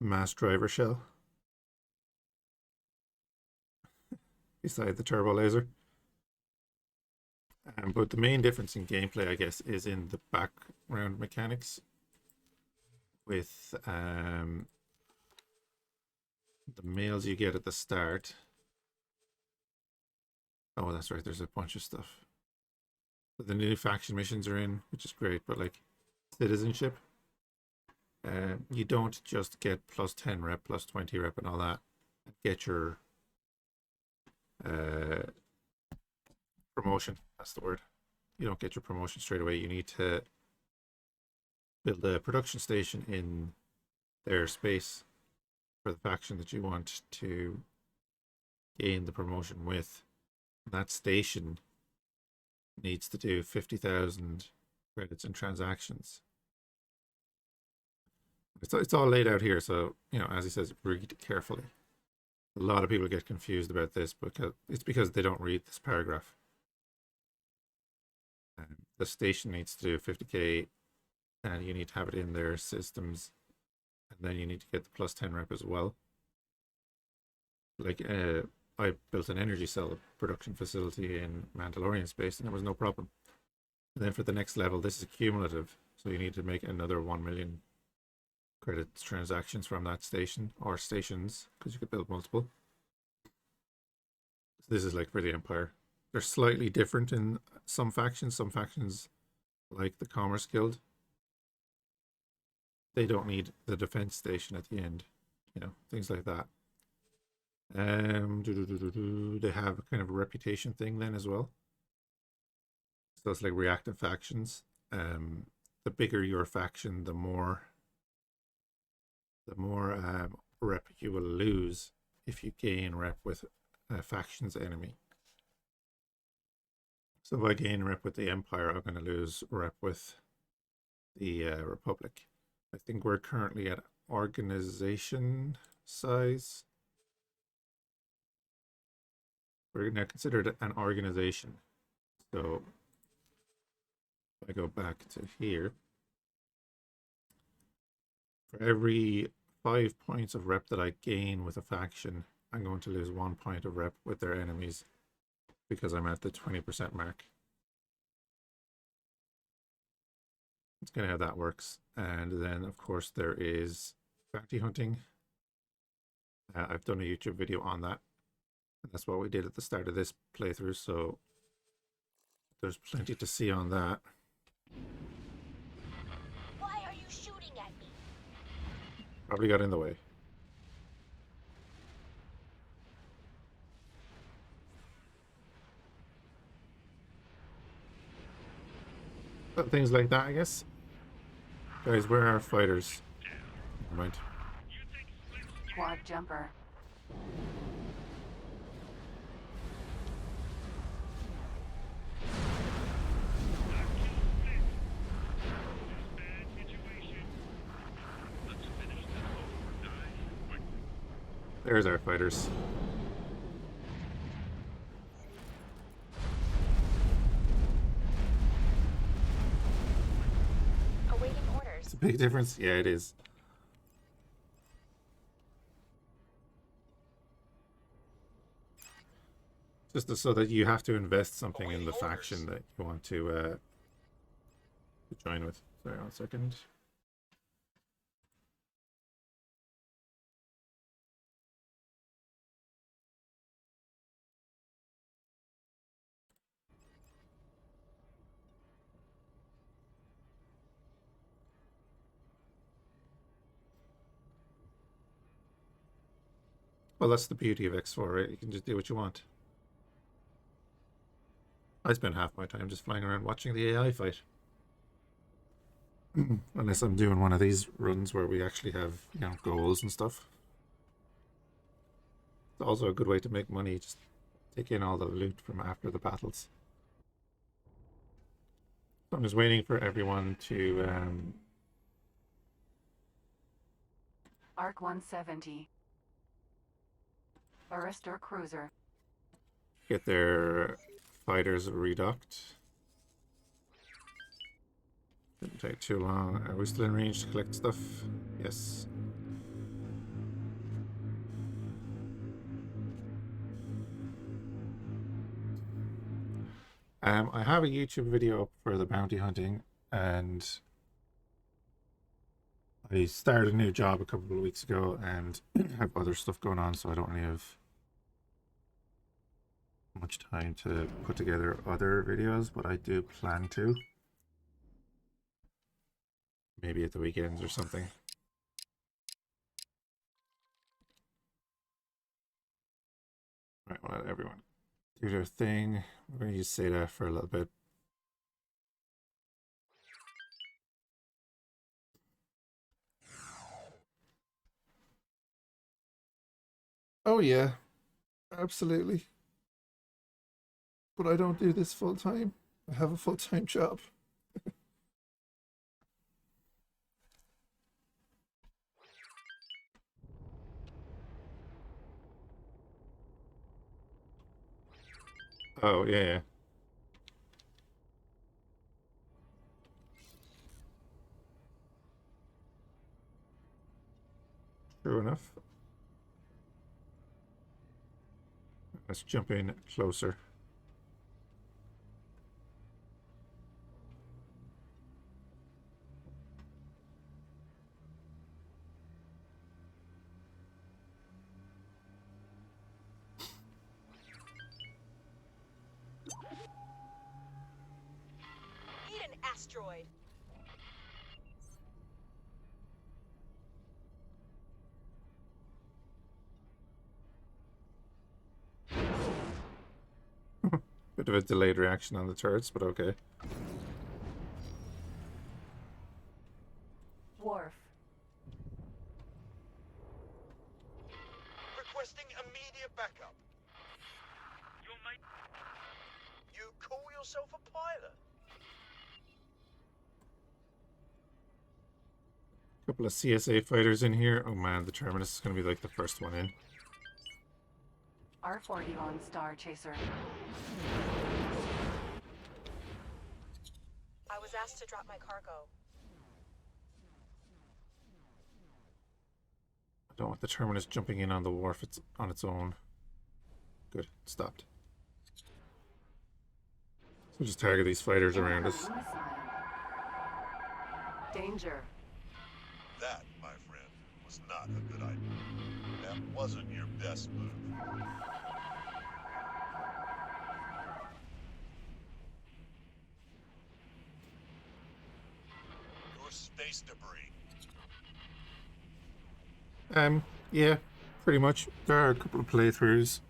mass driver shell beside the turbo laser. But the main difference in gameplay, I guess, is in the background mechanics with the mails you get at the start. Oh, that's right, there's a bunch of stuff. But the new faction missions are in, which is great, but like citizenship, you don't just get plus 10 rep, plus 20 rep and all that, and get your promotion. That's the word. You don't get your promotion straight away. You need to build a production station in their space for the faction that you want to gain the promotion with. And that station needs to do 50,000 credits and transactions. It's all laid out here, so as he says, read carefully. A lot of people get confused about this because they don't read this paragraph. The station needs to do 50k, and you need to have it in their systems, and then you need to get the plus 10 rep as well. Like I built an energy cell production facility in Mandalorian space, and there was no problem. And then for the next level, this is cumulative, so you need to make another 1 million credits transactions from that station or stations, because you could build multiple. So this is like for the Empire. They're slightly different in some factions. Some factions, like the Commerce Guild, they don't need the defense station at the end, things like that. They have a kind of a reputation thing then as well. So it's like reactive factions. The bigger your faction, the more rep you will lose if you gain rep with a faction's enemy. So if I gain rep with the Empire, I'm going to lose rep with the Republic. I think we're currently at organization size. We're now considered an organization. So if I go back to here, for every 5 points of rep that I gain with a faction, I'm going to lose 1 point of rep with their enemies because I'm at the 20% mark. That's kind of how that works. And then, of course, there is bounty hunting. I've done a YouTube video on that. And that's what we did at the start of this playthrough, so there's plenty to see on that. Why are you shooting at me? Probably got in the way. But things like that, I guess. Guys, where are our fighters? Never mind. Quad jumper. There's our fighters. Awaiting orders. It's a big difference. Yeah, it is. Just so that you have to invest something in the faction that you want to join with. Sorry, 1 second. Well, that's the beauty of X4, right? You can just do what you want. I spend half my time just flying around watching the AI fight. Unless I'm doing one of these runs where we actually have, you know, goals and stuff. It's also a good way to make money, just take in all the loot from after the battles. So I'm just waiting for everyone to Arc 170. Barrister cruiser. get their fighters redocked. Didn't take too long. Are we still in range to collect stuff? Yes. I have a YouTube video up for the bounty hunting, and I started a new job a couple of weeks ago and have other stuff going on, so I don't really have much time to put together other videos, but I do plan to. Maybe at the weekends or something. Right, we'll let everyone do their thing. We're going to use Seda for a little bit. Oh yeah, absolutely. But I don't do this full time. I have a full-time job. Oh yeah, yeah. True enough. Let's jump in closer. Eat an asteroid. Bit of a delayed reaction on the turrets, but okay. Wharf. Requesting immediate backup. You might. You call yourself a pilot? Couple of CSA fighters in here. Oh man, the Terminus is going to be like the first one in. R40 on Star Chaser. I was asked to drop my cargo. I don't want the Terminus jumping in on the wharf. It's on its own. Good, stopped. So just target these fighters around us. Missile. Danger. That, my friend, was not a good idea. That wasn't your best move. Your space debris. Yeah, pretty much. There are a couple of playthroughs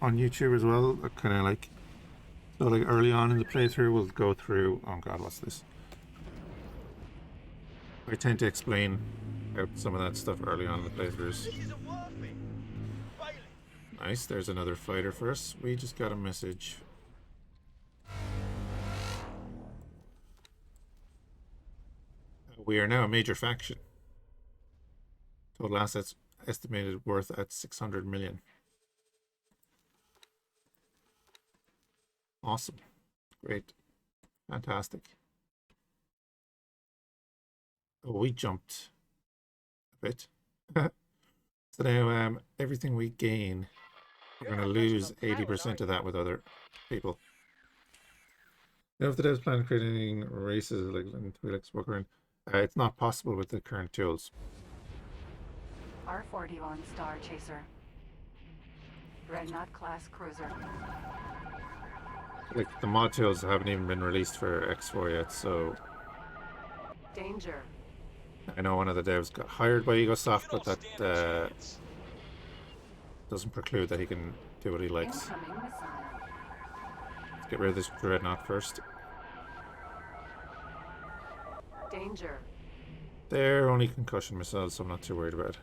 on YouTube as well. Kind of like, so like early on in the playthrough, we'll go through. Oh God, what's this? I tend to explain out some of that stuff early on in the playthroughs. This isn't worth it. Failing. Nice, there's another fighter for us. We just got a message. We are now a major faction. Total assets estimated worth at 600 million. Awesome. Great. Fantastic. Oh, we jumped a bit. So now everything we gain, we're going to lose 80% of that with other people. Now, if the devs plan on creating races like Fhiachs walk around, it's not possible with the current tools. R41 Star Chaser. Dreadnought class cruiser. Like the mod tools haven't even been released for X4 yet, so Danger. I know one of the devs got hired by egosoft, but You don't that stand a chance. doesn't preclude that he can do what he likes. Incoming missile. Let's get rid of this dreadnought first. Danger. They're only concussion missiles, so I'm not too worried about it.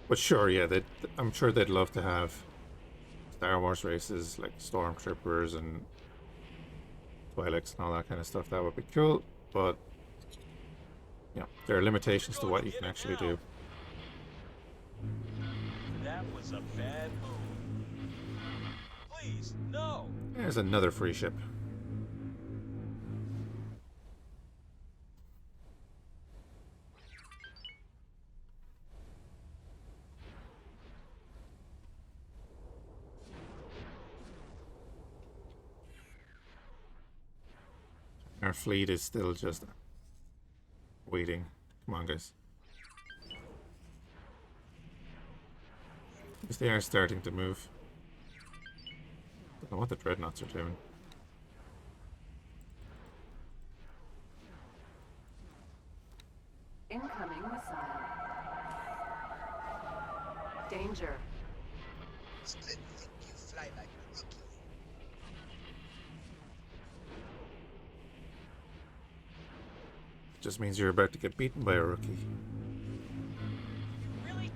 But sure, yeah, I'm sure they'd love to have Star Wars races like Stormtroopers and Fhiachs and all that kind of stuff. That would be cool, but yeah, there are limitations to what you can actually do. That was a bad move. Please, no. There's another free ship. Our fleet is still just waiting. Come on, guys. Because they are starting to move. Don't know what the dreadnoughts are doing. Incoming missile. Danger. Split think you fly like a rookie. Just means you're about to get beaten by a rookie. Really?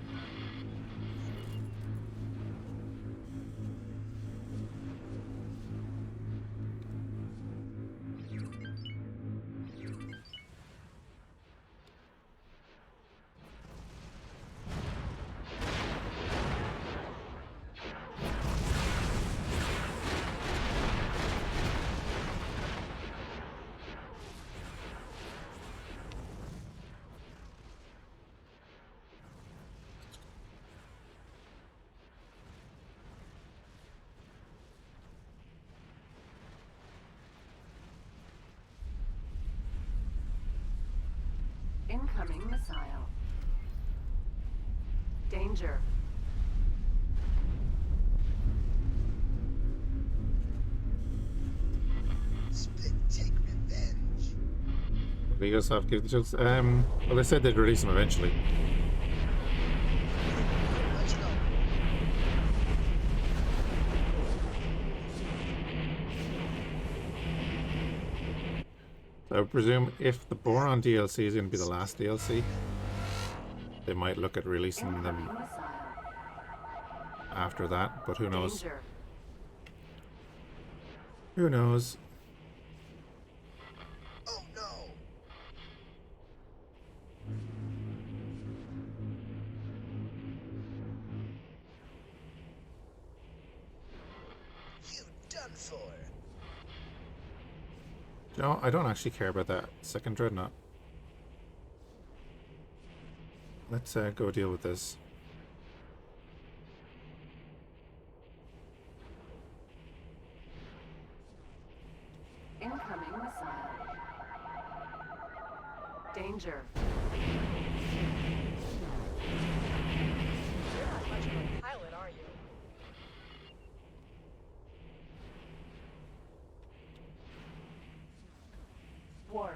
Incoming missile. Danger. Split take revenge. egosoft give the tools. Well, they said they'd release them eventually. Much longer. So I would presume if the Boron DLC is going to be the last DLC, they might look at releasing Incoming them missile. after that, but who knows? Danger. Who knows? Oh no! You done for. No, I don't actually care about that second dreadnought. Let's go deal with this. Danger. You're not much of a pilot, are you? Wharf.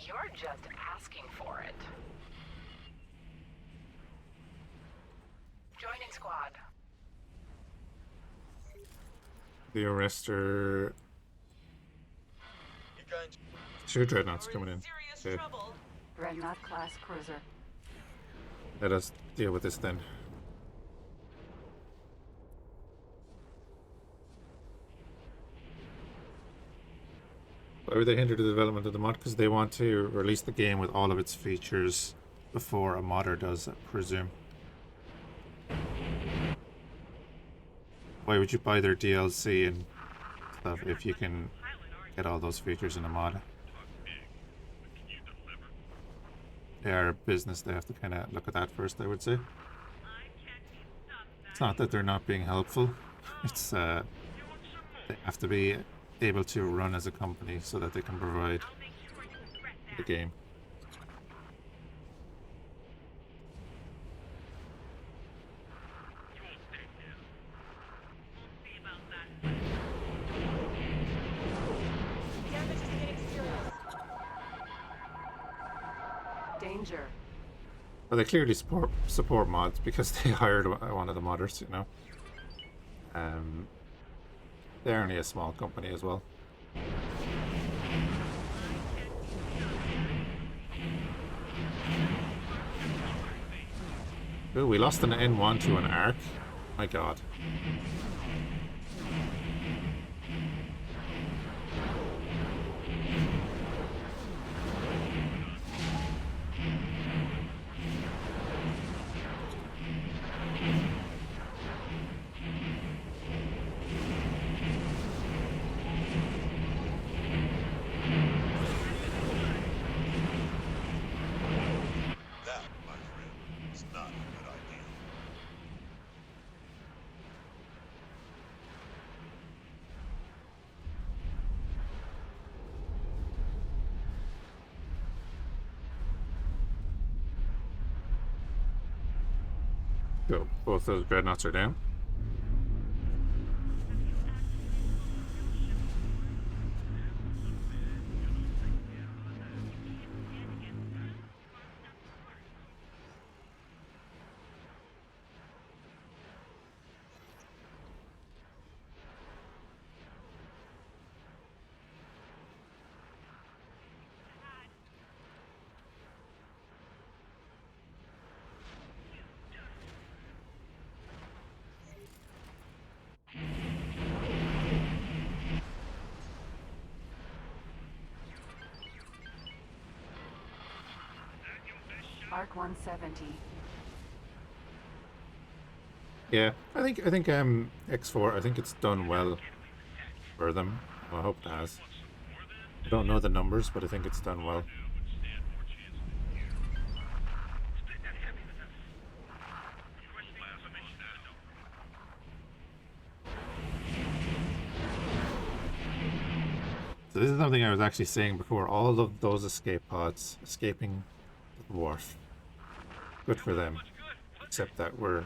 You're just asking for it. Joining squad. The arrestor. You going to... 2 dreadnoughts coming in. Serious Okay, trouble. Dreadnought class cruiser. let us deal with this then. Why would they hinder the development of the mod? Because they want to release the game with all of its features before a modder does, I presume. Why would you buy their DLC and stuff if you can get all those features in a mod? They are a business, they have to kind of look at that first, I would say. It's not that they're not being helpful, it's they have to be able to run as a company so that they can provide the game. Damage is getting serious. Danger. Well, they clearly support mods because they hired one of the modders, you know. They're only a small company as well. Ooh, we lost an N1 to an Arc. My god. That, my friend, is not a good idea. So both those dreadnoughts are down. Arc 170. Yeah, I think X4, I think it's done well for them. Well, I hope it has. I don't know the numbers, but I think it's done well. So this is something I was actually saying before. All of those escape pods escaping the wharf. Good for them. Except that we're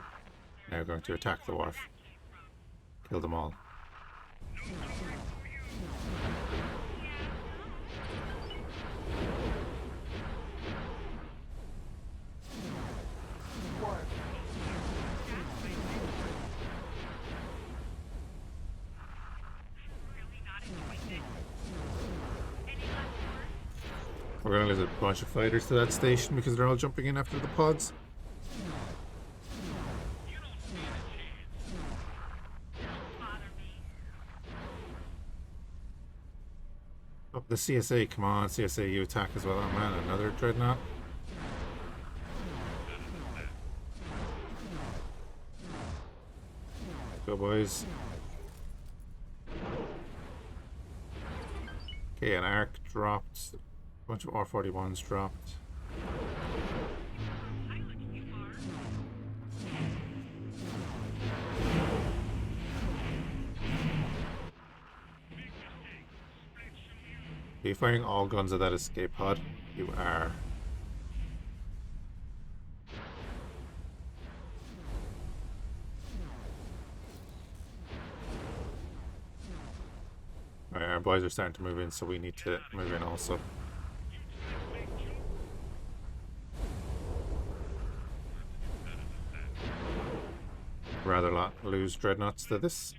now going to attack the wharf. Kill them all. We're going to lose a bunch of fighters to that station because they're all jumping in after the pods. Oh, the CSA, come on, CSA, you attack as well. Oh man, another dreadnought. Go, boys. Okay, an Arc dropped. A bunch of R41s dropped. Are you firing all guns at that escape pod? You are. Alright, our boys are starting to move in, so we need to move in also. Rather lose dreadnoughts to this.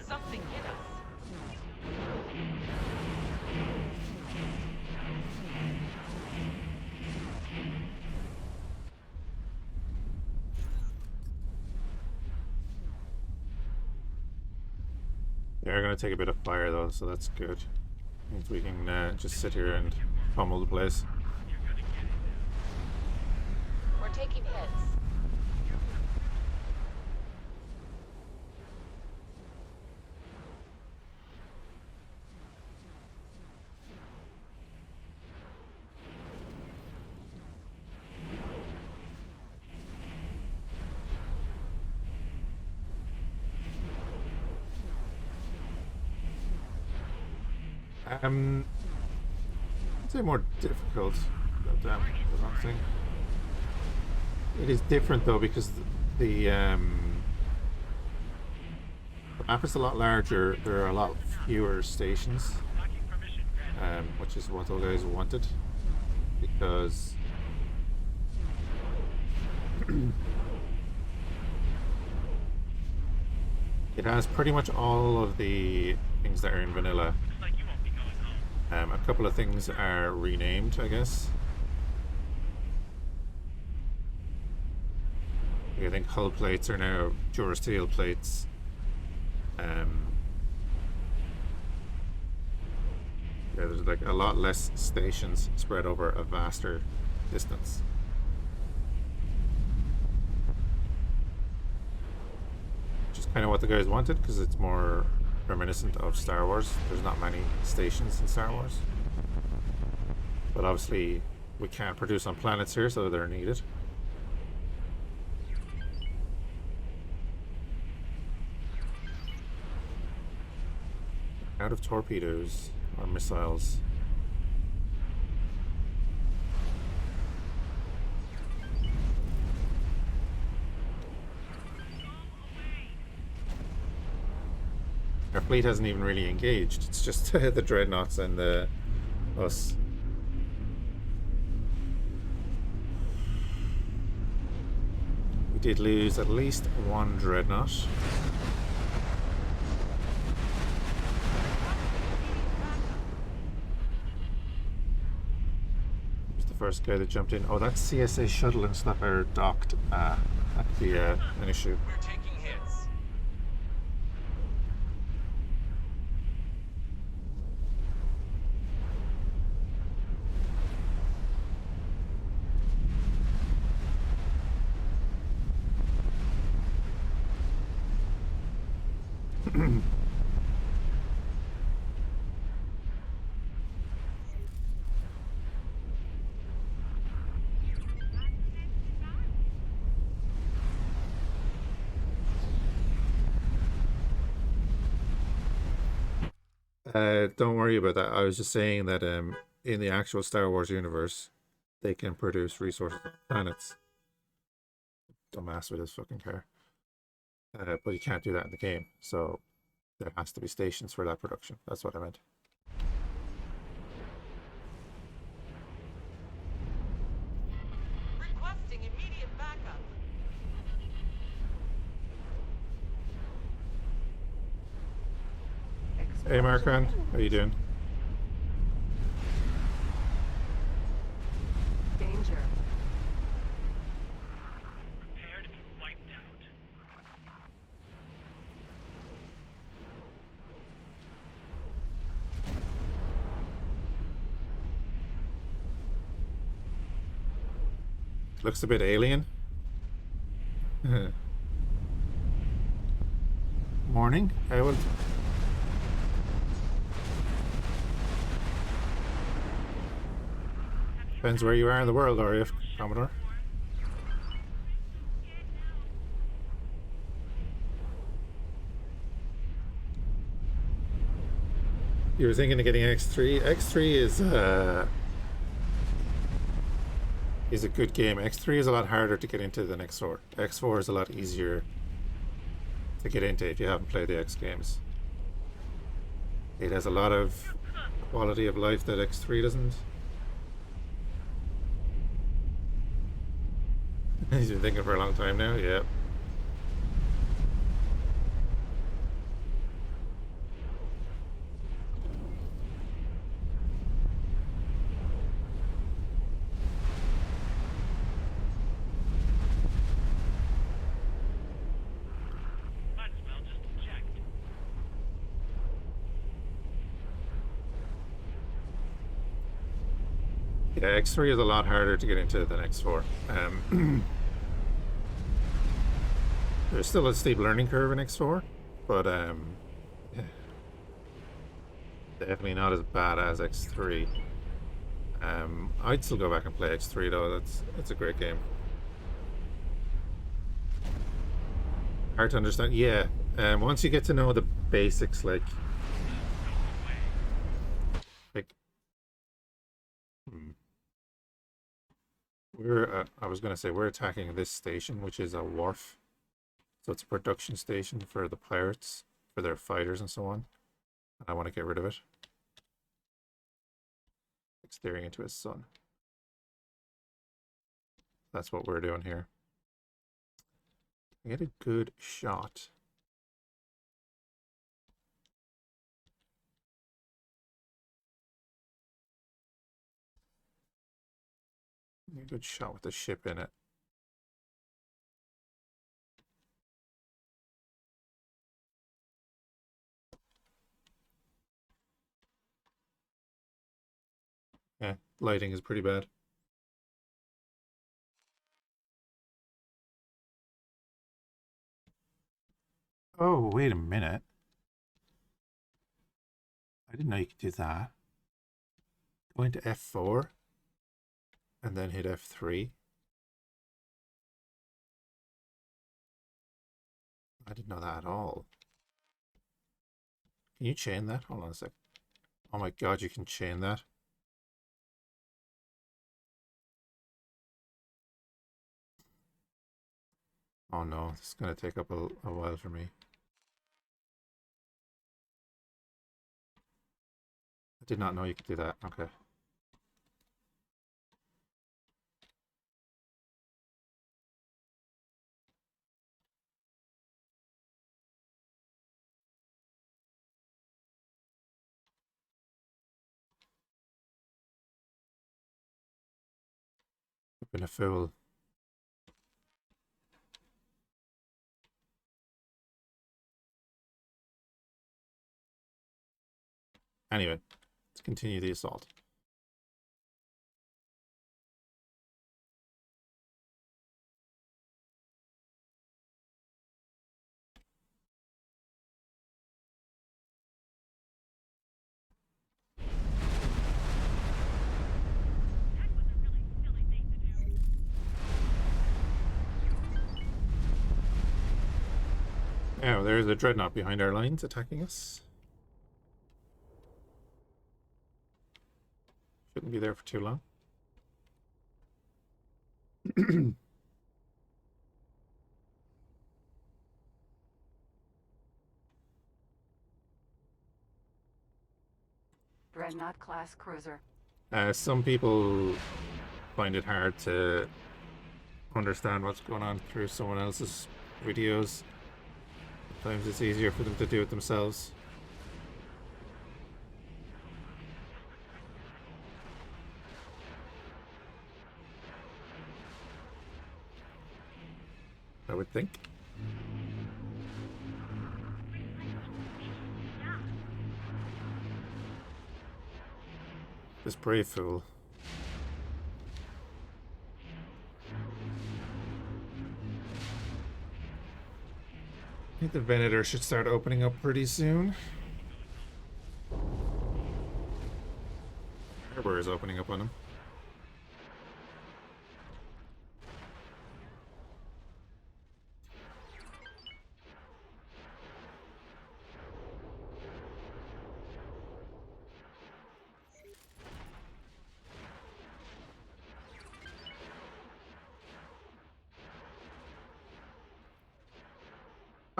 Something hit us. They're going to take a bit of fire though, so that's good. Means we can just sit here and pummel the place. We're taking hits. I'd say more difficult. Goddamn, the wrong thing. It is different though because the map is a lot larger. There are a lot fewer stations, which is what those guys wanted because it has pretty much all of the things that are in vanilla. A couple of things are renamed, I guess. I think hull plates are now durasteel plates. Yeah, there's like a lot less stations spread over a vaster distance. Which is kind of what the guys wanted because it's more reminiscent of Star Wars. There's not many stations in Star Wars. But obviously we can't produce on planets here, so they're needed. Out of torpedoes or missiles. Our fleet hasn't even really engaged. It's just the dreadnoughts and us. We did lose at least one dreadnought. Who's the first guy that jumped in? Oh, that's CSA shuttle and stuff are docked. That could be an issue. We're taking hits. Don't worry about that. I was just saying that in the actual Star Wars universe, they can produce resources on planets. Dumbass with his fucking car. But you can't do that in the game, so there has to be stations for that production. That's what I meant. Requesting immediate backup. Hey Marcon, how you doing? Danger. Prepare to be wiped out. Looks a bit alien. Morning. I will. Depends where you are in the world, are you, Commodore? You were thinking of getting X3. X3 is a good game. X3 is a lot harder to get into than X4. X4 is a lot easier to get into if you haven't played the X games. It has a lot of quality of life that X3 doesn't. He's been thinking for a long time now, yeah. Might as well just eject. Yeah, X3 is a lot harder to get into than X4. There's still a steep learning curve in X4, but yeah. Definitely not as bad as X3. I'd still go back and play X3 though. That's a great game. Hard to understand. Yeah. Once you get to know the basics, like we're I was gonna say we're attacking this station, which is a wharf. So it's a production station for the pirates, for their fighters and so on. And I want to get rid of it. Like staring into his sun. That's what we're doing here. Get a good shot. A good shot with the ship in it. Yeah, lighting is pretty bad. Oh, wait a minute. I didn't know you could do that. Go into F4 and then hit F3. I didn't know that at all. Can you chain that? Hold on a sec. Oh my god, you can chain that. Oh no, this is going to take up a while for me. I did not know you could do that. Okay. I've been a fool. Anyway, let's continue the assault. Yeah, there's a dreadnought behind our lines attacking us. Shouldn't be there for too long. Dreadnought class cruiser. Some people find it hard to understand what's going on through someone else's videos. Sometimes it's easier for them to do it themselves. I would think. This brave fool. I think the Venator should start opening up pretty soon. Harbor is opening up on him.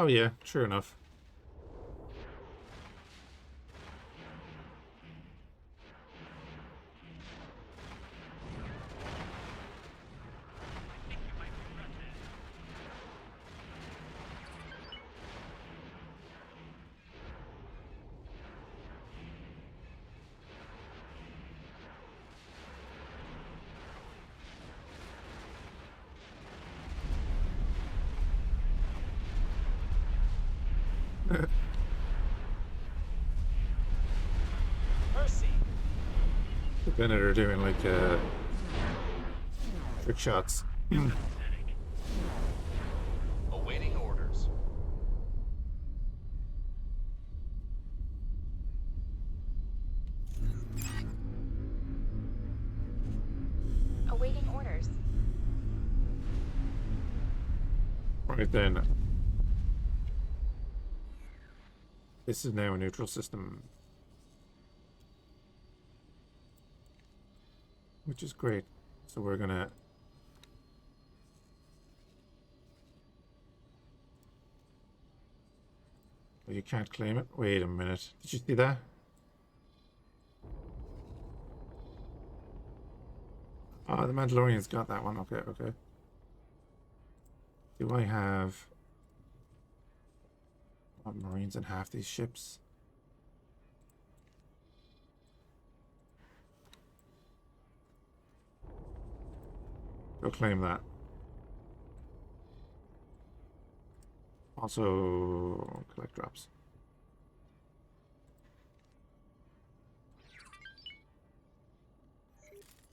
Oh yeah, sure enough. Mercy. The Bennett are doing like trick shots. Awaiting orders. Awaiting orders. Right then. This is now a neutral system. Which is great. So we're gonna well, you can't claim it. Wait a minute. Did you see that? Oh, the Mandalorian's got that one. Okay, okay. Do I have Marines in half these ships? Go claim that. Also, collect drops.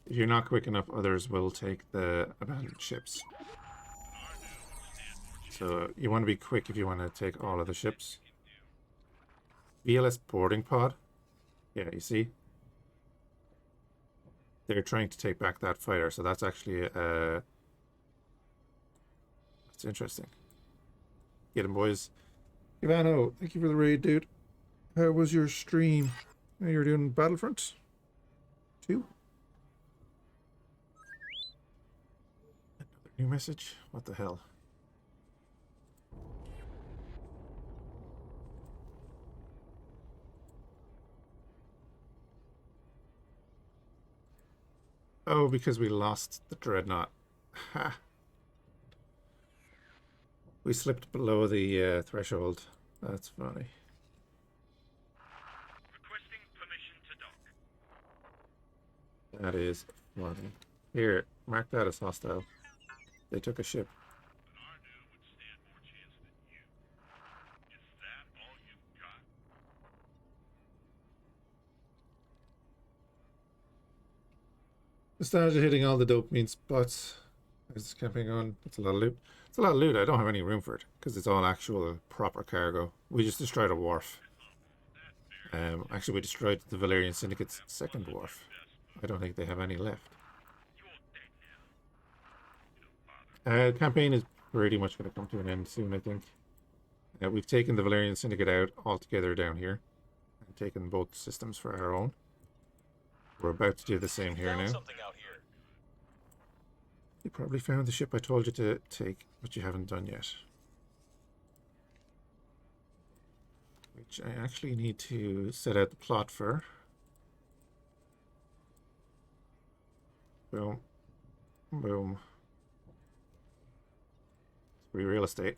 If you're not quick enough, others will take the abandoned ships. So you want to be quick if you want to take all of the ships. VLS boarding pod. Yeah, you see? They're trying to take back that fighter, so that's actually that's interesting. Get him, boys. Ivano, thank you for the raid, dude. How was your stream? Oh, you were doing Battlefront 2? Another new message? What the hell? Oh, because we lost the Dreadnought. Ha! We slipped below the threshold. That's funny. Requesting permission to dock. That is funny. Here, mark that as hostile. They took a ship. But Ardu would stand more chance than you. Is that all you've got? Nostalgia hitting all the dopamine spots. How's this camping on? That's a lot of loot. It's a lot of loot. I don't have any room for it because it's all actual proper cargo. We just destroyed a wharf. Actually, we destroyed the Valerian Syndicate's second wharf. I don't think they have any left. Campaign is pretty much going to come to an end soon, I think. We've taken the Valerian Syndicate out altogether down here and taken both systems for our own. We're about to do the same here now. Something out here. You probably found the ship I told you to take, but you haven't done yet. Which I actually need to set out the plot for. Boom. Boom. Free real estate.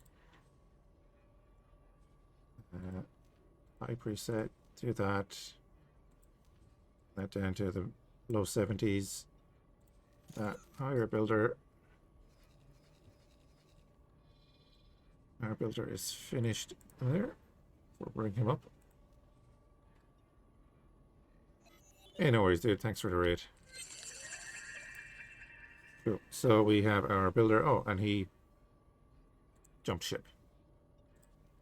High preset. Do that. That down to the low 70s. That higher builder. Our builder is finished there. We'll bring him up. Hey, no worries, dude. Thanks for the raid. Cool. So we have our builder. Oh, and he jumped ship.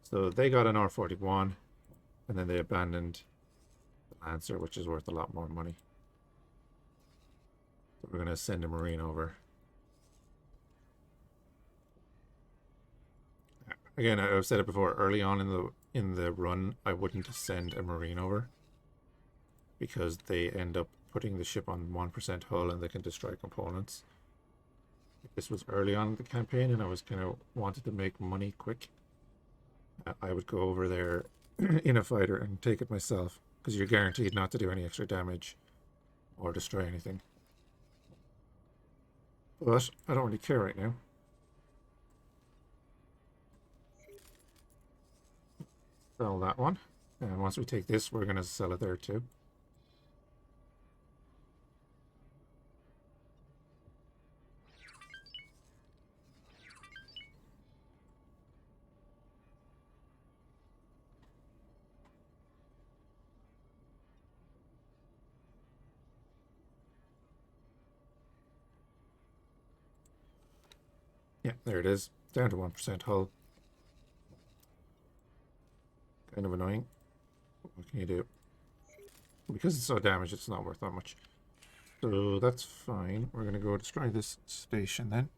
So they got an R41, and then they abandoned the Lancer, which is worth a lot more money. So we're going to send a Marine over. Again, I've said it before, early on in the run, I wouldn't send a Marine over because they end up putting the ship on 1% hull and they can destroy components. If this was early on in the campaign and I was kind of wanted to make money quick, I would go over there in a fighter and take it myself, because you're guaranteed not to do any extra damage or destroy anything. But I don't really care right now. Sell that one. And once we take this, we're going to sell it there too. Yeah, there it is. Down to 1% hull. Kind of annoying. What can you do? Because it's so damaged, it's not worth that much. So that's fine. We're going to go destroy this station then.